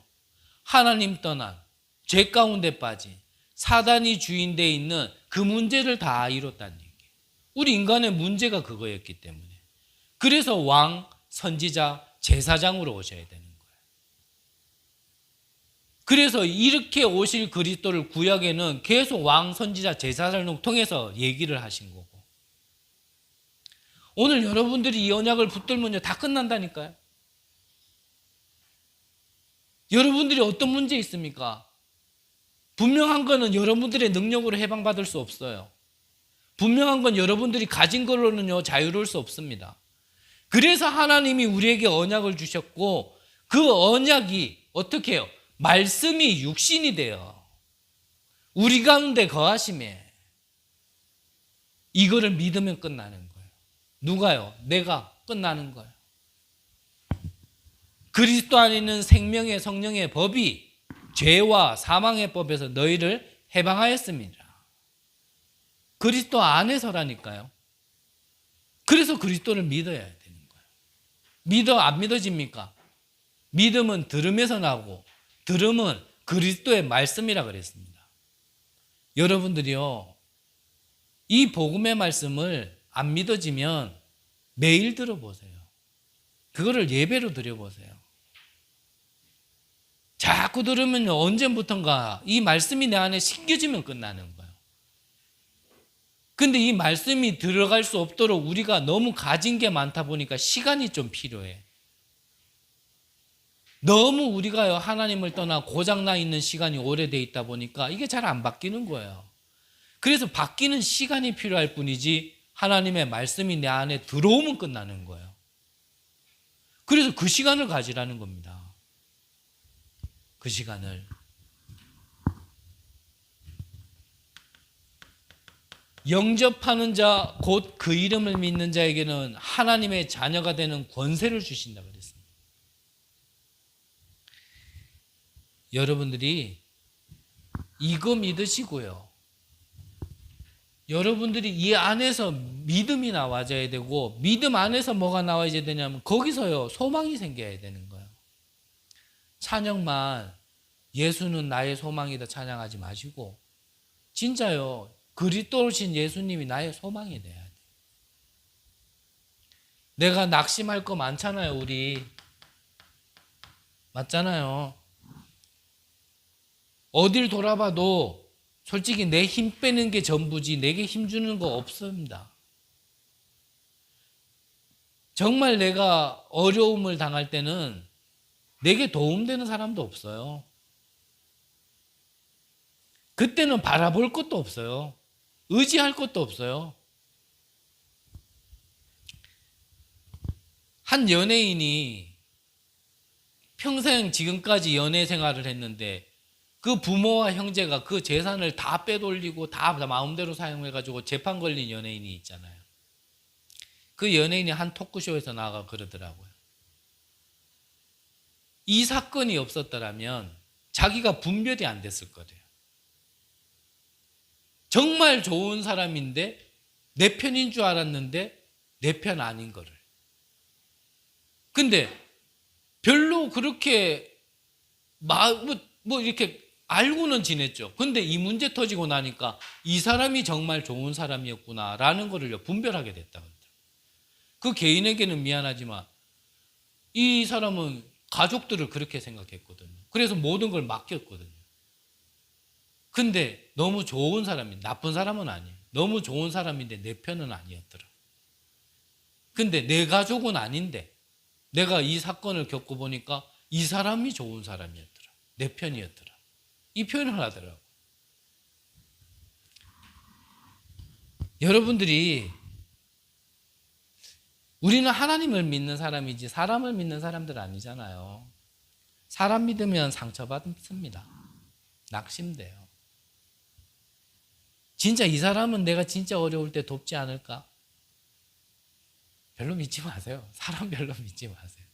A: 하나님 떠난 죄 가운데 빠진 사단이 주인되어 있는 그 문제를 다 이뤘다는 얘기예요. 우리 인간의 문제가 그거였기 때문에. 그래서 왕, 선지자, 제사장으로 오셔야 되는 거예요. 그래서 이렇게 오실 그리스도를 구약에는 계속 왕, 선지자, 제사장을 통해서 얘기를 하신 거고, 오늘 여러분들이 이 언약을 붙들면요 다 끝난다니까요. 여러분들이 어떤 문제 있습니까? 분명한 거는 여러분들의 능력으로 해방받을 수 없어요. 분명한 건 여러분들이 가진 걸로는요 자유로울 수 없습니다. 그래서 하나님이 우리에게 언약을 주셨고, 그 언약이 어떻게 해요? 말씀이 육신이 돼요. 우리 가운데 거하심에. 이거를 믿으면 끝나는 거예요. 누가요? 내가 끝나는 거예요. 그리스도 안에 있는 생명의 성령의 법이 죄와 사망의 법에서 너희를 해방하였습니다. 그리스도 안에서라니까요. 그래서 그리스도를 믿어야 되는 거예요. 안 믿어집니까? 믿음은 들음에서 나고 들음은 그리스도의 말씀이라 그랬습니다. 여러분들이요, 이 복음의 말씀을 안 믿어지면 매일 들어보세요. 그거를 예배로 드려보세요. 자꾸 들으면 언제부턴가 이 말씀이 내 안에 심겨지면 끝나는 거예요. 근데 이 말씀이 들어갈 수 없도록 우리가 너무 가진 게 많다 보니까 시간이 좀 필요해. 너무 우리가요, 하나님을 떠나 고장나 있는 시간이 오래돼 있다 보니까 이게 잘 안 바뀌는 거예요. 그래서 바뀌는 시간이 필요할 뿐이지 하나님의 말씀이 내 안에 들어오면 끝나는 거예요. 그래서 그 시간을 가지라는 겁니다. 그 시간을. 영접하는 자, 곧 그 이름을 믿는 자에게는 하나님의 자녀가 되는 권세를 주신다 그랬습니다. 여러분들이 이거 믿으시고요. 여러분들이 이 안에서 믿음이 나와져야 되고, 믿음 안에서 뭐가 나와야 되냐면 거기서요, 소망이 생겨야 되는 거예요. 찬양만 예수는 나의 소망이다 찬양하지 마시고, 진짜요, 그리스도신 예수님이 나의 소망이 돼야 돼. 내가 낙심할 거 많잖아요, 우리. 맞잖아요. 어딜 돌아봐도 솔직히 내 힘 빼는 게 전부지 내게 힘 주는 거 없습니다. 정말 내가 어려움을 당할 때는 내게 도움되는 사람도 없어요. 그때는 바라볼 것도 없어요. 의지할 것도 없어요. 한 연예인이 평생 지금까지 연애 생활을 했는데 그 부모와 형제가 그 재산을 다 빼돌리고 다 마음대로 사용해가지고 재판 걸린 연예인이 있잖아요. 그 연예인이 한 토크쇼에서 나가 그러더라고요. 이 사건이 없었더라면 자기가 분별이 안 됐을 거래요. 정말 좋은 사람인데 내 편인 줄 알았는데 내 편 아닌 거를. 근데 별로 그렇게 뭐 이렇게 알고는 지냈죠. 근데 이 문제 터지고 나니까 이 사람이 정말 좋은 사람이었구나라는 거를 분별하게 됐다. 그 개인에게는 미안하지만 이 사람은 가족들을 그렇게 생각했거든요. 그래서 모든 걸 맡겼거든요. 근데 너무 좋은 사람이, 나쁜 사람은 아니에요. 너무 좋은 사람인데 내 편은 아니었더라. 근데 내 가족은 아닌데 내가 이 사건을 겪어보니까 이 사람이 좋은 사람이었더라. 내 편이었더라. 이 표현을 하더라고. 여러분들이, 우리는 하나님을 믿는 사람이지 사람을 믿는 사람들 아니잖아요. 사람 믿으면 상처받습니다. 낙심돼요. 진짜 이 사람은 내가 진짜 어려울 때 돕지 않을까? 별로 믿지 마세요. 사람 별로 믿지 마세요.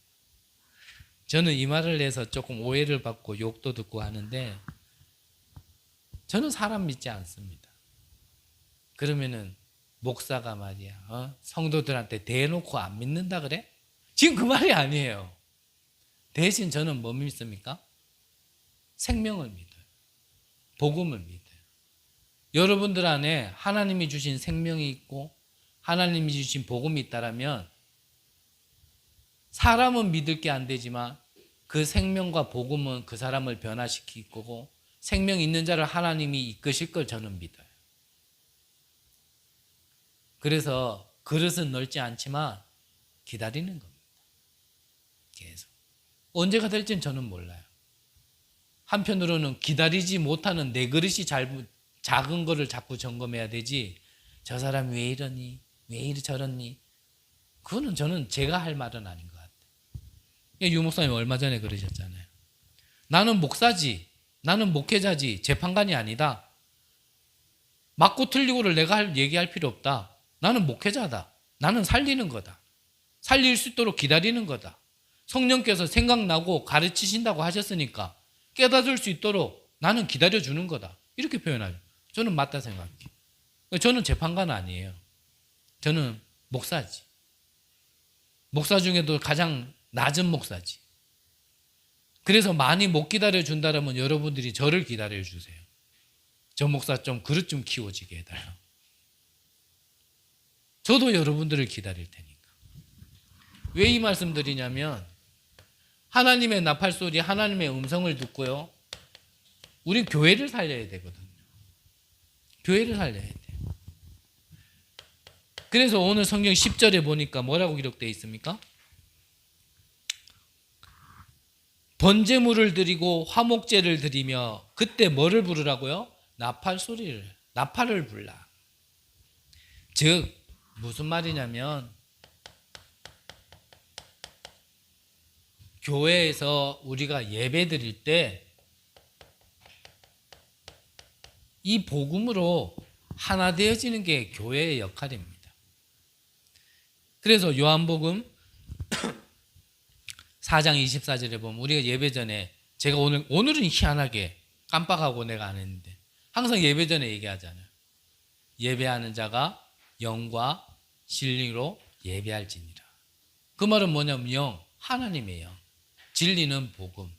A: 저는 이 말을 해서 조금 오해를 받고 욕도 듣고 하는데, 저는 사람 믿지 않습니다. 그러면은 목사가 말이야, 성도들한테 대놓고 안 믿는다 그래? 지금 그 말이 아니에요. 대신 저는 뭐 믿습니까? 생명을 믿어요. 복음을 믿어요. 여러분들 안에 하나님이 주신 생명이 있고 하나님이 주신 복음이 있다라면 사람은 믿을 게 안 되지만 그 생명과 복음은 그 사람을 변화시킬 거고 생명 있는 자를 하나님이 이끄실 걸 저는 믿어요. 그래서 그릇은 넓지 않지만 기다리는 겁니다. 계속. 언제가 될지는 저는 몰라요. 한편으로는 기다리지 못하는 내 그릇이 작은 거를 자꾸 점검해야 되지, 저 사람이 왜 이러니? 왜 이리 저러니? 그거는 저는 제가 할 말은 아닌 것 같아요. 유 목사님 얼마 전에 그러셨잖아요. 나는 목사지, 나는 목회자지 재판관이 아니다. 맞고 틀리고를 내가 얘기할 필요 없다. 나는 목회자다. 나는 살리는 거다. 살릴 수 있도록 기다리는 거다. 성령께서 생각나고 가르치신다고 하셨으니까 깨닫을 수 있도록 나는 기다려주는 거다. 이렇게 표현하죠. 저는 맞다 생각해요. 저는 재판관 아니에요. 저는 목사지. 목사 중에도 가장 낮은 목사지. 그래서 많이 못 기다려준다면 여러분들이 저를 기다려주세요. 저 목사 좀 그릇 좀 키워지게 해달라고. 저도 여러분들을 기다릴 테니까. 왜 이 말씀 드리냐면 하나님의 나팔소리, 하나님의 음성을 듣고요, 우린 교회를 살려야 되거든요. 교회를 살려야 돼요. 그래서 오늘 성경 10절에 보니까 뭐라고 기록되어 있습니까? 번제물을 드리고 화목제를 드리며 그때 뭐를 부르라고요? 나팔 소리를, 나팔을 불라. 즉 무슨 말이냐면 교회에서 우리가 예배 드릴 때 이 복음으로 하나 되어지는 게 교회의 역할입니다. 그래서 요한복음 4장 24절에 보면 우리가 예배 전에 제가 오늘은 희한하게 깜빡하고 내가 안 했는데 항상 예배 전에 얘기하잖아요. 예배하는 자가 영과 진리로 예배할지니라. 그 말은 뭐냐면 영, 하나님의 영, 진리는 복음.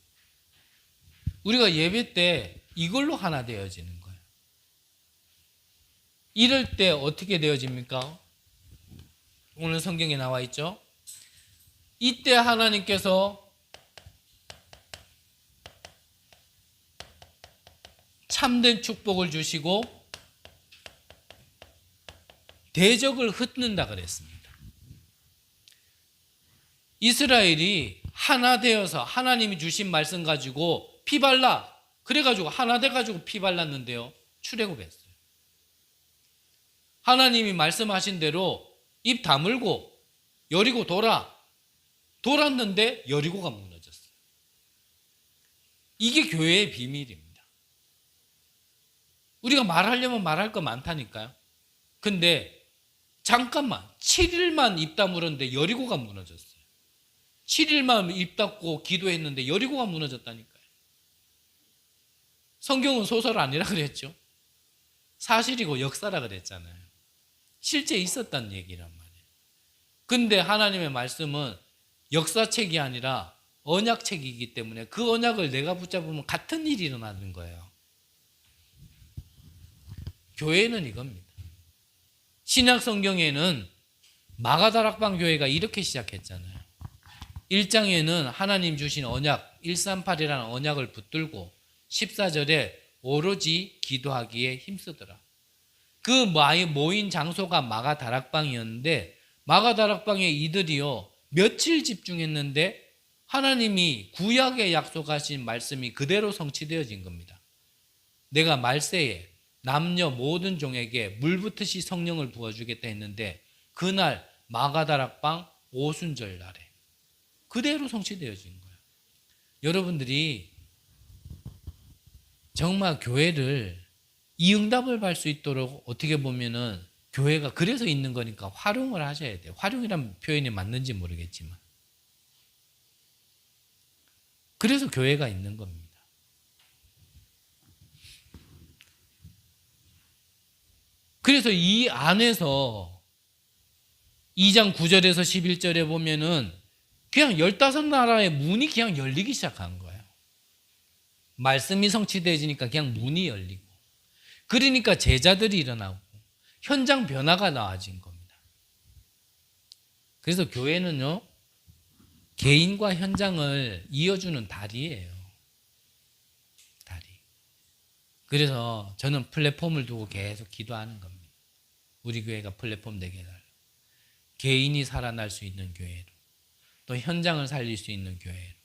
A: 우리가 예배 때 이걸로 하나 되어지는 거예요. 이럴 때 어떻게 되어집니까? 오늘 성경에 나와 있죠. 이때 하나님께서 참된 축복을 주시고 대적을 흩는다 그랬습니다. 이스라엘이 하나 되어서 하나님이 주신 말씀 가지고 피 발라, 그래가지고 하나 돼가지고 피 발랐는데요, 출애굽했어요. 하나님이 말씀하신 대로 입 다물고 여리고 돌았는데 여리고가 무너졌어요. 이게 교회의 비밀입니다. 우리가 말하려면 말할 거 많다니까요. 근데 잠깐만 7일만 입 다물었는데 여리고가 무너졌어요. 7일만 입 닫고 기도했는데 여리고가 무너졌다니까요. 성경은 소설 아니라 그랬죠. 사실이고 역사라 그랬잖아요. 실제 있었단 얘기란 말이에요. 근데 하나님의 말씀은 역사책이 아니라 언약책이기 때문에 그 언약을 내가 붙잡으면 같은 일이 일어나는 거예요. 교회는 이겁니다. 신약 성경에는 마가다락방 교회가 이렇게 시작했잖아요. 1장에는 하나님 주신 언약 138이라는 언약을 붙들고 14절에 오로지 기도하기에 힘쓰더라. 그 모인 장소가 마가다락방이었는데 마가다락방에 이들이요 며칠 집중했는데 하나님이 구약에 약속하신 말씀이 그대로 성취되어진 겁니다. 내가 말세에 남녀 모든 종에게 물붓듯이 성령을 부어주겠다 했는데 그날 마가다락방 오순절 날에 그대로 성취되어진 거예요. 여러분들이 정말 교회를 이 응답을 받을 수 있도록 어떻게 보면은 교회가 그래서 있는 거니까 활용을 하셔야 돼요. 활용이라는 표현이 맞는지 모르겠지만 그래서 교회가 있는 겁니다. 그래서 이 안에서 2장 9절에서 11절에 보면은 그냥 15나라의 문이 그냥 열리기 시작한 거예요. 말씀이 성취되지니까 그냥 문이 열리고 그러니까 제자들이 일어나고 현장 변화가 나아진 겁니다. 그래서 교회는요 개인과 현장을 이어주는 다리예요. 다리. 그래서 저는 플랫폼을 두고 계속 기도하는 겁니다. 우리 교회가 플랫폼 되게 해달라고. 개인이 살아날 수 있는 교회로 또 현장을 살릴 수 있는 교회로.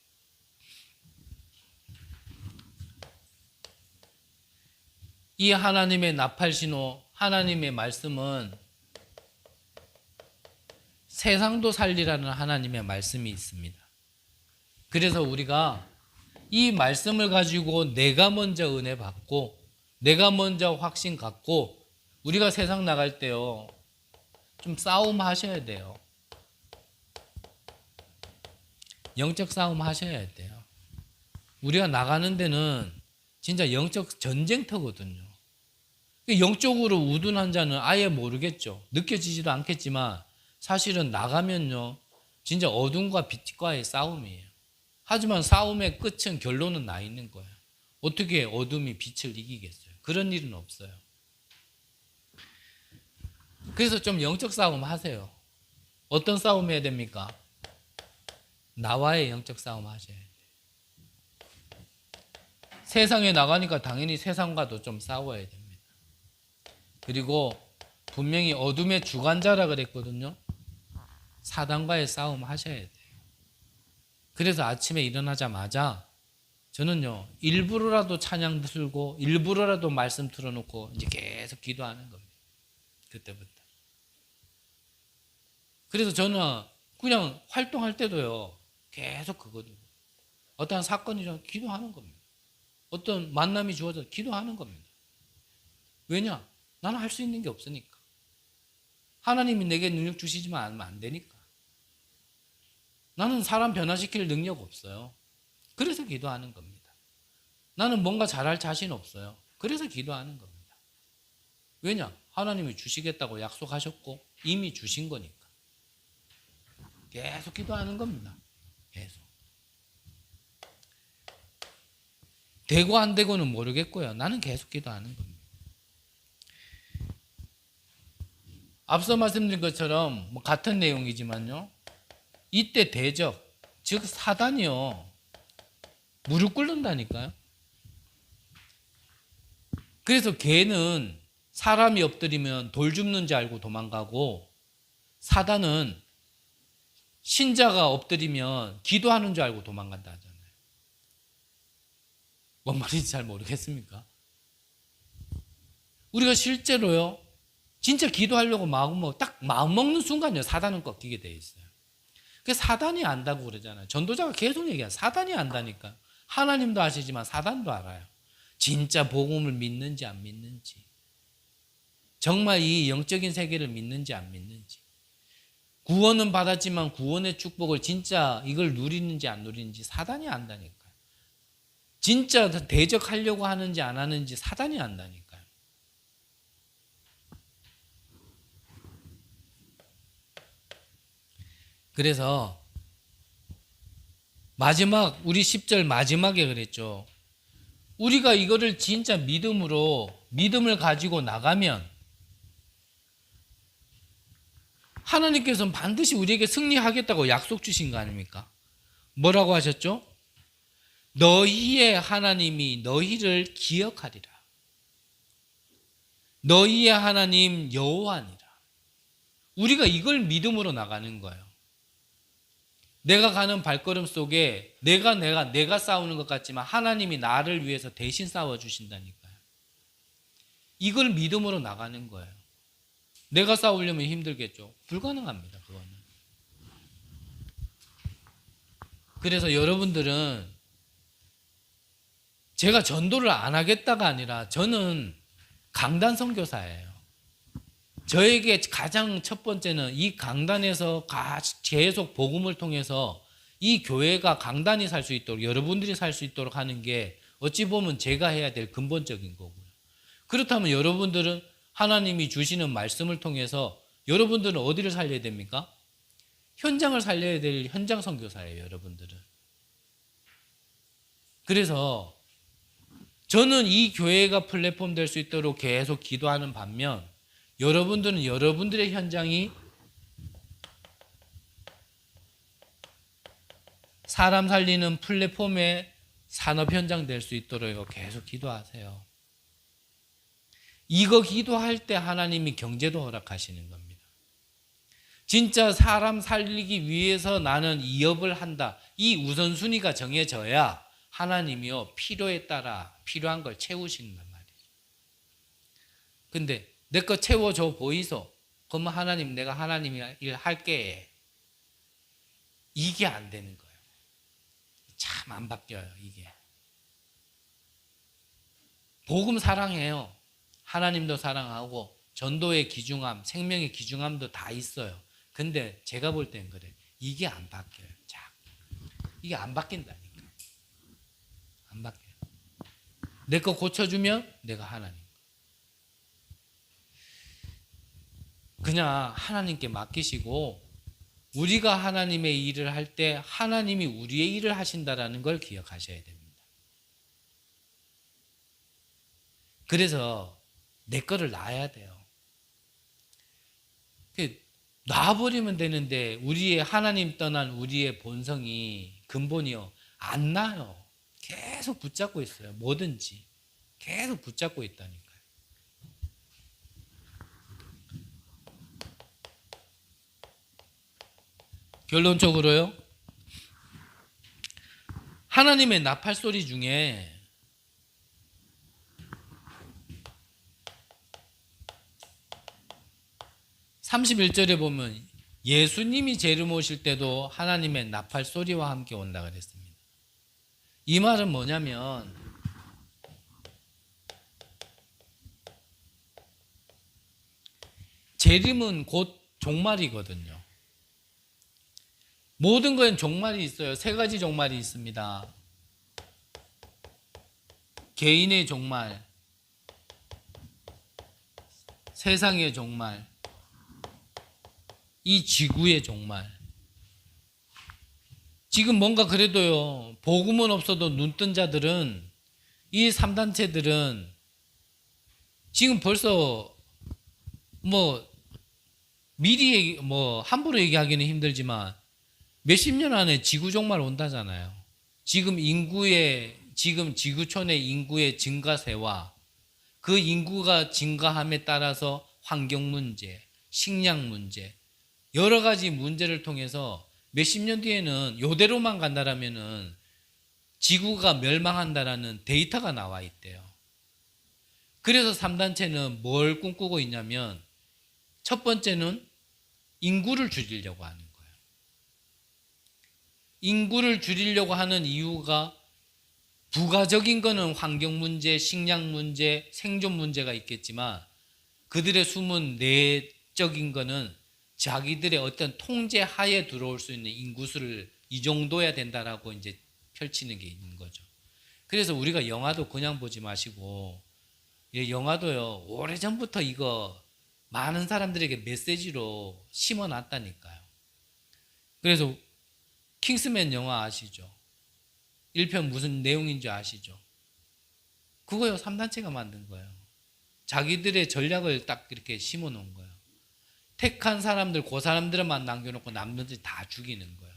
A: 이 하나님의 나팔신호, 하나님의 말씀은 세상도 살리라는 하나님의 말씀이 있습니다. 그래서 우리가 이 말씀을 가지고 내가 먼저 은혜 받고 내가 먼저 확신 갖고 우리가 세상 나갈 때요 좀 싸움 하셔야 돼요. 영적 싸움 하셔야 돼요. 우리가 나가는 데는 진짜 영적 전쟁터거든요. 영적으로 우둔한 자는 아예 모르겠죠. 느껴지지도 않겠지만 사실은 나가면요 진짜 어둠과 빛과의 싸움이에요. 하지만 싸움의 끝은 결론은 나 있는 거예요. 어떻게 어둠이 빛을 이기겠어요? 그런 일은 없어요. 그래서 좀 영적 싸움 하세요. 어떤 싸움 해야 됩니까? 나와의 영적 싸움 하셔야 돼요. 세상에 나가니까 당연히 세상과도 좀 싸워야 됩니다. 그리고 분명히 어둠의 주관자라 그랬거든요. 사단과의 싸움 하셔야 돼요. 그래서 아침에 일어나자마자 저는요, 일부러라도 찬양 들고 일부러라도 말씀 틀어놓고 이제 계속 기도하는 겁니다. 그때부터. 그래서 저는 그냥 활동할 때도요, 계속 그거든요. 어떠한 사건이 좀 기도하는 겁니다. 어떤 만남이 주어져 기도하는 겁니다. 왜냐? 나는 할 수 있는 게 없으니까. 하나님이 내게 능력 주시지만 않으면 안 되니까. 나는 사람 변화시킬 능력 없어요. 그래서 기도하는 겁니다. 나는 뭔가 잘할 자신 없어요. 그래서 기도하는 겁니다. 왜냐? 하나님이 주시겠다고 약속하셨고 이미 주신 거니까. 계속 기도하는 겁니다. 계속. 되고 안 되고는 모르겠고요. 나는 계속 기도하는 겁니다. 앞서 말씀드린 것처럼 뭐 같은 내용이지만요. 이때 대적, 즉 사단이요. 무릎 꿇는다니까요. 그래서 개는 사람이 엎드리면 돌 줍는 줄 알고 도망가고 사단은 신자가 엎드리면 기도하는 줄 알고 도망간다 하잖아요. 뭔 말인지 잘 모르겠습니까? 우리가 실제로요. 진짜 기도하려고 딱 마음 먹는 순간이요. 사단은 꺾이게 돼 있어요. 그 사단이 안다고 그러잖아요. 전도자가 계속 얘기해요. 사단이 안다니까. 하나님도 아시지만 사단도 알아요. 진짜 복음을 믿는지 안 믿는지. 정말 이 영적인 세계를 믿는지 안 믿는지. 구원은 받았지만 구원의 축복을 진짜 이걸 누리는지 안 누리는지 사단이 안다니까요. 진짜 대적하려고 하는지 안 하는지 사단이 안다니까요. 그래서 마지막 우리 10절 마지막에 그랬죠. 우리가 이거를 진짜 믿음을 가지고 나가면 하나님께서는 반드시 우리에게 승리하겠다고 약속 주신 거 아닙니까? 뭐라고 하셨죠? 너희의 하나님이 너희를 기억하리라. 너희의 하나님 여호와니라. 우리가 이걸 믿음으로 나가는 거예요. 내가 가는 발걸음 속에 내가 싸우는 것 같지만 하나님이 나를 위해서 대신 싸워주신다니까요. 이걸 믿음으로 나가는 거예요. 내가 싸우려면 힘들겠죠. 불가능합니다. 그거는. 그래서 여러분들은 제가 전도를 안 하겠다가 아니라 저는 강단 선교사예요. 저에게 가장 첫 번째는 이 강단에서 계속 복음을 통해서 이 교회가 강단이 살 수 있도록 여러분들이 살 수 있도록 하는 게 어찌 보면 제가 해야 될 근본적인 거고요. 그렇다면 여러분들은 하나님이 주시는 말씀을 통해서 여러분들은 어디를 살려야 됩니까? 현장을 살려야 될 현장 선교사예요. 여러분들은. 그래서 저는 이 교회가 플랫폼 될 수 있도록 계속 기도하는 반면 여러분들은 여러분들의 현장이 사람 살리는 플랫폼의 산업 현장 될 수 있도록 계속 기도하세요. 이거 기도할 때 하나님이 경제도 허락하시는 겁니다. 진짜 사람 살리기 위해서 나는 이 업을 한다. 이 우선순위가 정해져야 하나님이요 필요에 따라 필요한 걸 채우신단 말이에요. 근데 내 거 채워줘 보이소. 그러면 하나님 내가 하나님 일 할게. 이게 안 되는 거예요. 참 안 바뀌어요 이게. 복음 사랑해요. 하나님도 사랑하고 전도의 귀중함, 생명의 귀중함도 다 있어요. 근데 제가 볼 땐 그래. 이게 안 바뀌어요. 자, 이게 안 바뀐다니까. 안 바뀌어요. 내 거 고쳐주면 내가 하나님. 그냥 하나님께 맡기시고 우리가 하나님의 일을 할 때 하나님이 우리의 일을 하신다라는 걸 기억하셔야 됩니다. 그래서 내 거를 놔야 돼요. 놔버리면 되는데 우리의 하나님 떠난 우리의 본성이 근본이요 안 나요. 계속 붙잡고 있어요. 뭐든지 계속 붙잡고 있다니까요. 결론적으로요. 하나님의 나팔 소리 중에 (31절에) 보면 예수님이 재림 오실 때도 하나님의 나팔 소리와 함께 온다 그랬습니다. 이 말은 뭐냐면 재림은 곧 종말이거든요. 모든 거엔 종말이 있어요. 세 가지 종말이 있습니다. 개인의 종말, 세상의 종말, 이 지구의 종말. 지금 뭔가 그래도요, 복음은 없어도 눈뜬 자들은, 이 3단체들은 지금 벌써 미리 함부로 얘기하기는 힘들지만 몇십 년 안에 지구 종말 온다잖아요. 지금 지구촌의 인구의 증가세와 그 인구가 증가함에 따라서 환경 문제, 식량 문제, 여러 가지 문제를 통해서 몇십 년 뒤에는 요대로만 간다라면은 지구가 멸망한다라는 데이터가 나와 있대요. 그래서 3단체는 뭘 꿈꾸고 있냐면 첫 번째는 인구를 줄이려고 하는 거예요. 인구를 줄이려고 하는 이유가 부가적인 거는 환경 문제, 식량 문제, 생존 문제가 있겠지만 그들의 숨은 내적인 거는 자기들의 어떤 통제 하에 들어올 수 있는 인구수를 이 정도야 된다라고 이제 펼치는 게 있는 거죠. 그래서 우리가 영화도 그냥 보지 마시고, 영화도요, 오래전부터 이거 많은 사람들에게 메시지로 심어 놨다니까요. 그래서 킹스맨 영화 아시죠? 1편 무슨 내용인지 아시죠? 그거요, 3단체가 만든 거예요. 자기들의 전략을 딱 이렇게 심어 놓은 거예요. 택한 사람들, 그 사람들만 남겨놓고 남들이 다 죽이는 거예요.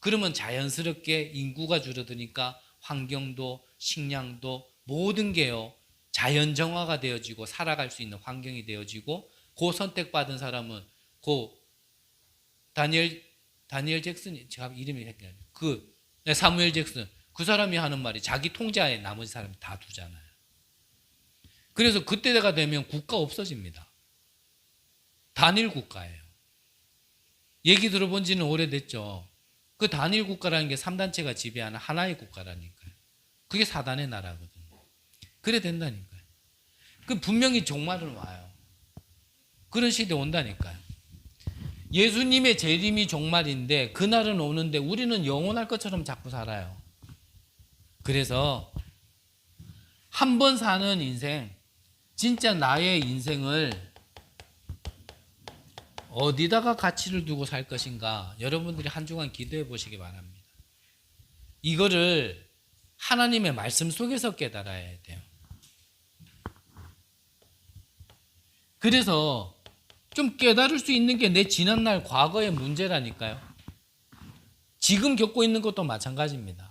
A: 그러면 자연스럽게 인구가 줄어드니까 환경도 식량도 모든 게요, 자연 정화가 되어지고 살아갈 수 있는 환경이 되어지고, 그 선택받은 사람은 다니엘 잭슨이, 제가 이름이 헷갈려요. 사무엘 잭슨, 그 사람이 하는 말이 자기 통제하에 나머지 사람이 다 두잖아요. 그래서 그때가 되면 국가 없어집니다. 단일 국가예요. 얘기 들어본 지는 오래됐죠. 그 단일 국가라는 게 3단체가 지배하는 하나의 국가라니까요. 그게 사단의 나라거든요. 그래 된다니까요. 그 분명히 종말은 와요. 그런 시대 온다니까요. 예수님의 재림이 종말인데 그날은 오는데 우리는 영원할 것처럼 자꾸 살아요. 그래서 한 번 사는 인생, 진짜 나의 인생을 어디다가 가치를 두고 살 것인가, 여러분들이 한 주간 기도해 보시기 바랍니다. 이거를 하나님의 말씀 속에서 깨달아야 돼요. 그래서 좀 깨달을 수 있는 게 내 지난날 과거의 문제라니까요. 지금 겪고 있는 것도 마찬가지입니다.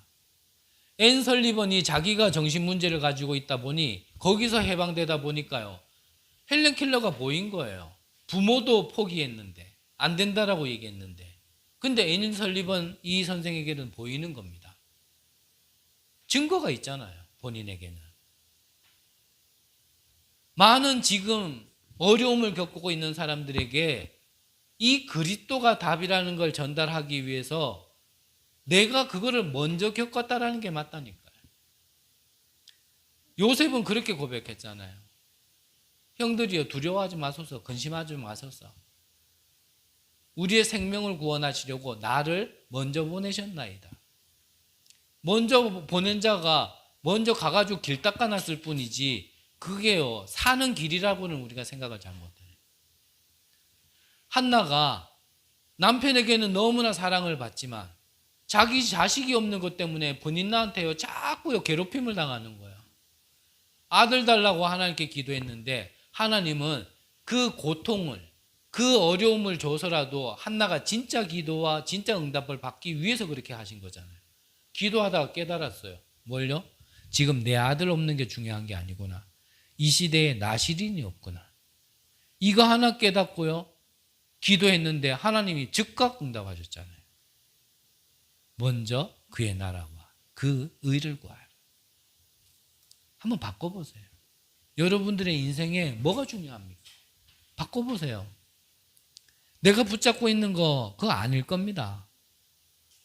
A: 앤 설리번이 자기가 정신 문제를 가지고 있다 보니 거기서 해방되다 보니까요, 헬렌 켈러가 보인 거예요. 부모도 포기했는데, 안 된다라고 얘기했는데, 근데 앤 설리번 이 선생에게는 보이는 겁니다. 증거가 있잖아요, 본인에게는. 많은 지금 어려움을 겪고 있는 사람들에게 이 그리스도가 답이라는 걸 전달하기 위해서 내가 그거를 먼저 겪었다라는 게 맞다니까요. 요셉은 그렇게 고백했잖아요. 형들이여, 두려워하지 마소서, 근심하지 마소서. 우리의 생명을 구원하시려고 나를 먼저 보내셨나이다. 먼저 보낸 자가 먼저 가가지고 길 닦아놨을 뿐이지 그게요, 사는 길이라고는 우리가 생각을 잘못해요. 한나가 남편에게는 너무나 사랑을 받지만 자기 자식이 없는 것 때문에 본인한테요 자꾸요 괴롭힘을 당하는 거예요. 아들 달라고 하나님께 기도했는데 하나님은 그 고통을, 그 어려움을 줘서라도 한나가 진짜 기도와 진짜 응답을 받기 위해서 그렇게 하신 거잖아요. 기도하다가 깨달았어요. 뭘요? 지금 내 아들 없는 게 중요한 게 아니구나. 이 시대에 나시린이 없구나. 이거 하나 깨닫고요, 기도했는데 하나님이 즉각 응답하셨잖아요. 먼저 그의 나라와 그 의를 구하라. 한번 바꿔보세요. 여러분들의 인생에 뭐가 중요합니까? 바꿔보세요. 내가 붙잡고 있는 거 그거 아닐 겁니다.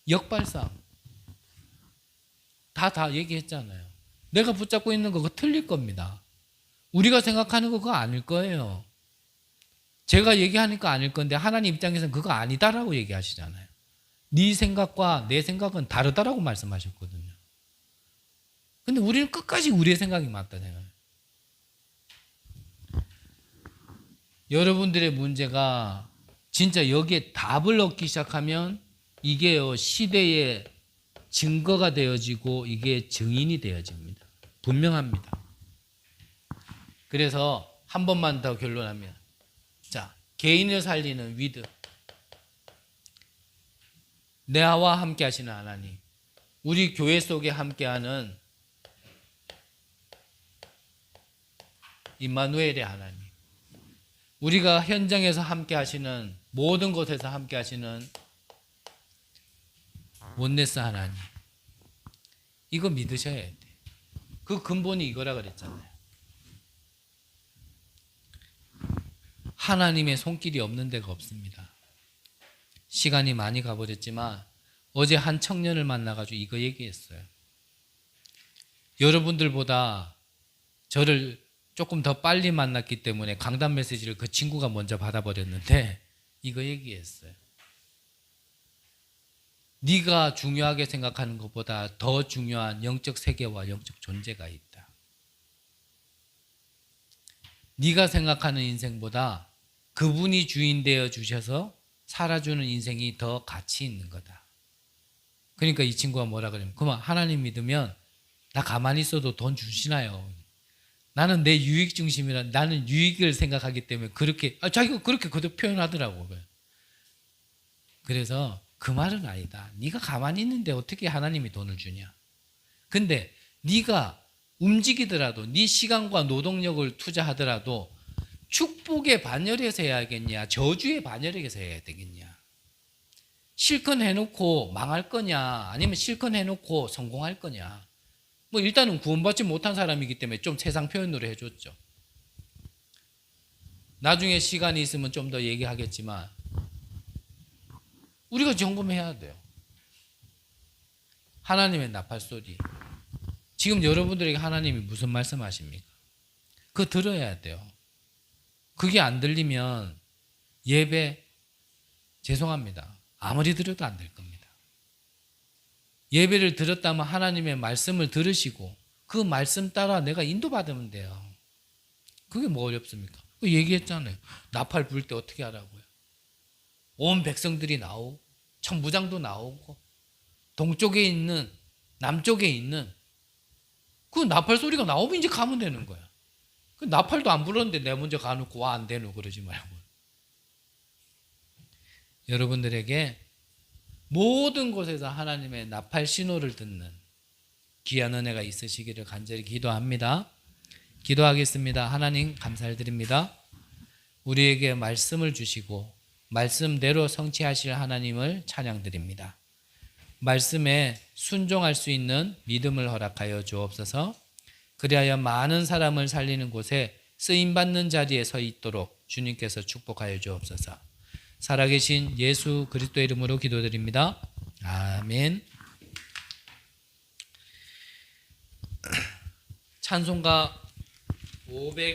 A: 역발상. 다 얘기했잖아요. 내가 붙잡고 있는 거 그거 틀릴 겁니다. 우리가 생각하는 거 그거 아닐 거예요. 제가 얘기하니까 아닐 건데 하나님 입장에서는 그거 아니다라고 얘기하시잖아요. 네 생각과 내 생각은 다르다라고 말씀하셨거든요. 근데 우리는 끝까지 우리의 생각이 맞다 생각해요. 여러분들의 문제가 진짜 여기에 답을 얻기 시작하면 이게요 시대의 증거가 되어지고 이게 증인이 되어집니다. 분명합니다. 그래서 한 번만 더 결론하면 자, 개인을 살리는 위드. 나와 함께 하시는 하나님. 우리 교회 속에 함께하는 임마누엘의 하나님. 우리가 현장에서 함께 하시는 모든 곳에서 함께 하시는 원네스 하나님. 이거 믿으셔야 돼. 그 근본이 이거라 그랬잖아요. 하나님의 손길이 없는 데가 없습니다. 시간이 많이 가버렸지만 어제 한 청년을 만나가지고 이거 얘기했어요. 여러분들보다 저를 조금 더 빨리 만났기 때문에 강단 메시지를 그 친구가 먼저 받아버렸는데 이거 얘기했어요. 네가 중요하게 생각하는 것보다 더 중요한 영적 세계와 영적 존재가 있다. 네가 생각하는 인생보다 그분이 주인 되어 주셔서 살아주는 인생이 더 가치 있는 거다. 그러니까 이 친구가 뭐라 그러냐면 그만 하나님 믿으면 나 가만히 있어도 돈 주시나요? 나는 내 유익 중심이라 나는 유익을 생각하기 때문에 그렇게 자기가 그렇게 그대로 표현하더라고. 그래서 그 말은 아니다. 네가 가만히 있는데 어떻게 하나님이 돈을 주냐? 근데 네가 움직이더라도 네 시간과 노동력을 투자하더라도 축복의 반열에서 해야겠냐? 저주의 반열에서 해야 되겠냐? 실컷 해놓고 망할 거냐? 아니면 실컷 해놓고 성공할 거냐? 뭐 일단은 구원받지 못한 사람이기 때문에 좀 세상 표현으로 해줬죠. 나중에 시간이 있으면 좀 더 얘기하겠지만 우리가 점검해야 돼요. 하나님의 나팔소리. 지금 여러분들에게 하나님이 무슨 말씀하십니까? 그거 들어야 돼요. 그게 안 들리면 예배 죄송합니다. 아무리 들어도 안 될 겁니다. 예배를 들었다면 하나님의 말씀을 들으시고 그 말씀 따라 내가 인도받으면 돼요. 그게 뭐 어렵습니까? 얘기했잖아요. 나팔 불 때 어떻게 하라고요? 온 백성들이 나오고 천부장도 나오고 동쪽에 있는 남쪽에 있는 그 나팔 소리가 나오면 이제 가면 되는 거야. 그 나팔도 안 불었는데 내가 먼저 가놓고 와 안 되노 그러지 말고. 여러분들에게 모든 곳에서 하나님의 나팔 신호를 듣는 귀한 은혜가 있으시기를 간절히 기도합니다. 기도하겠습니다. 하나님 감사드립니다. 우리에게 말씀을 주시고 말씀대로 성취하실 하나님을 찬양드립니다. 말씀에 순종할 수 있는 믿음을 허락하여 주옵소서. 그리하여 많은 사람을 살리는 곳에 쓰임받는 자리에 서 있도록 주님께서 축복하여 주옵소서. 살아계신 예수 그리스도 이름으로 기도드립니다. 아멘. 찬송가 500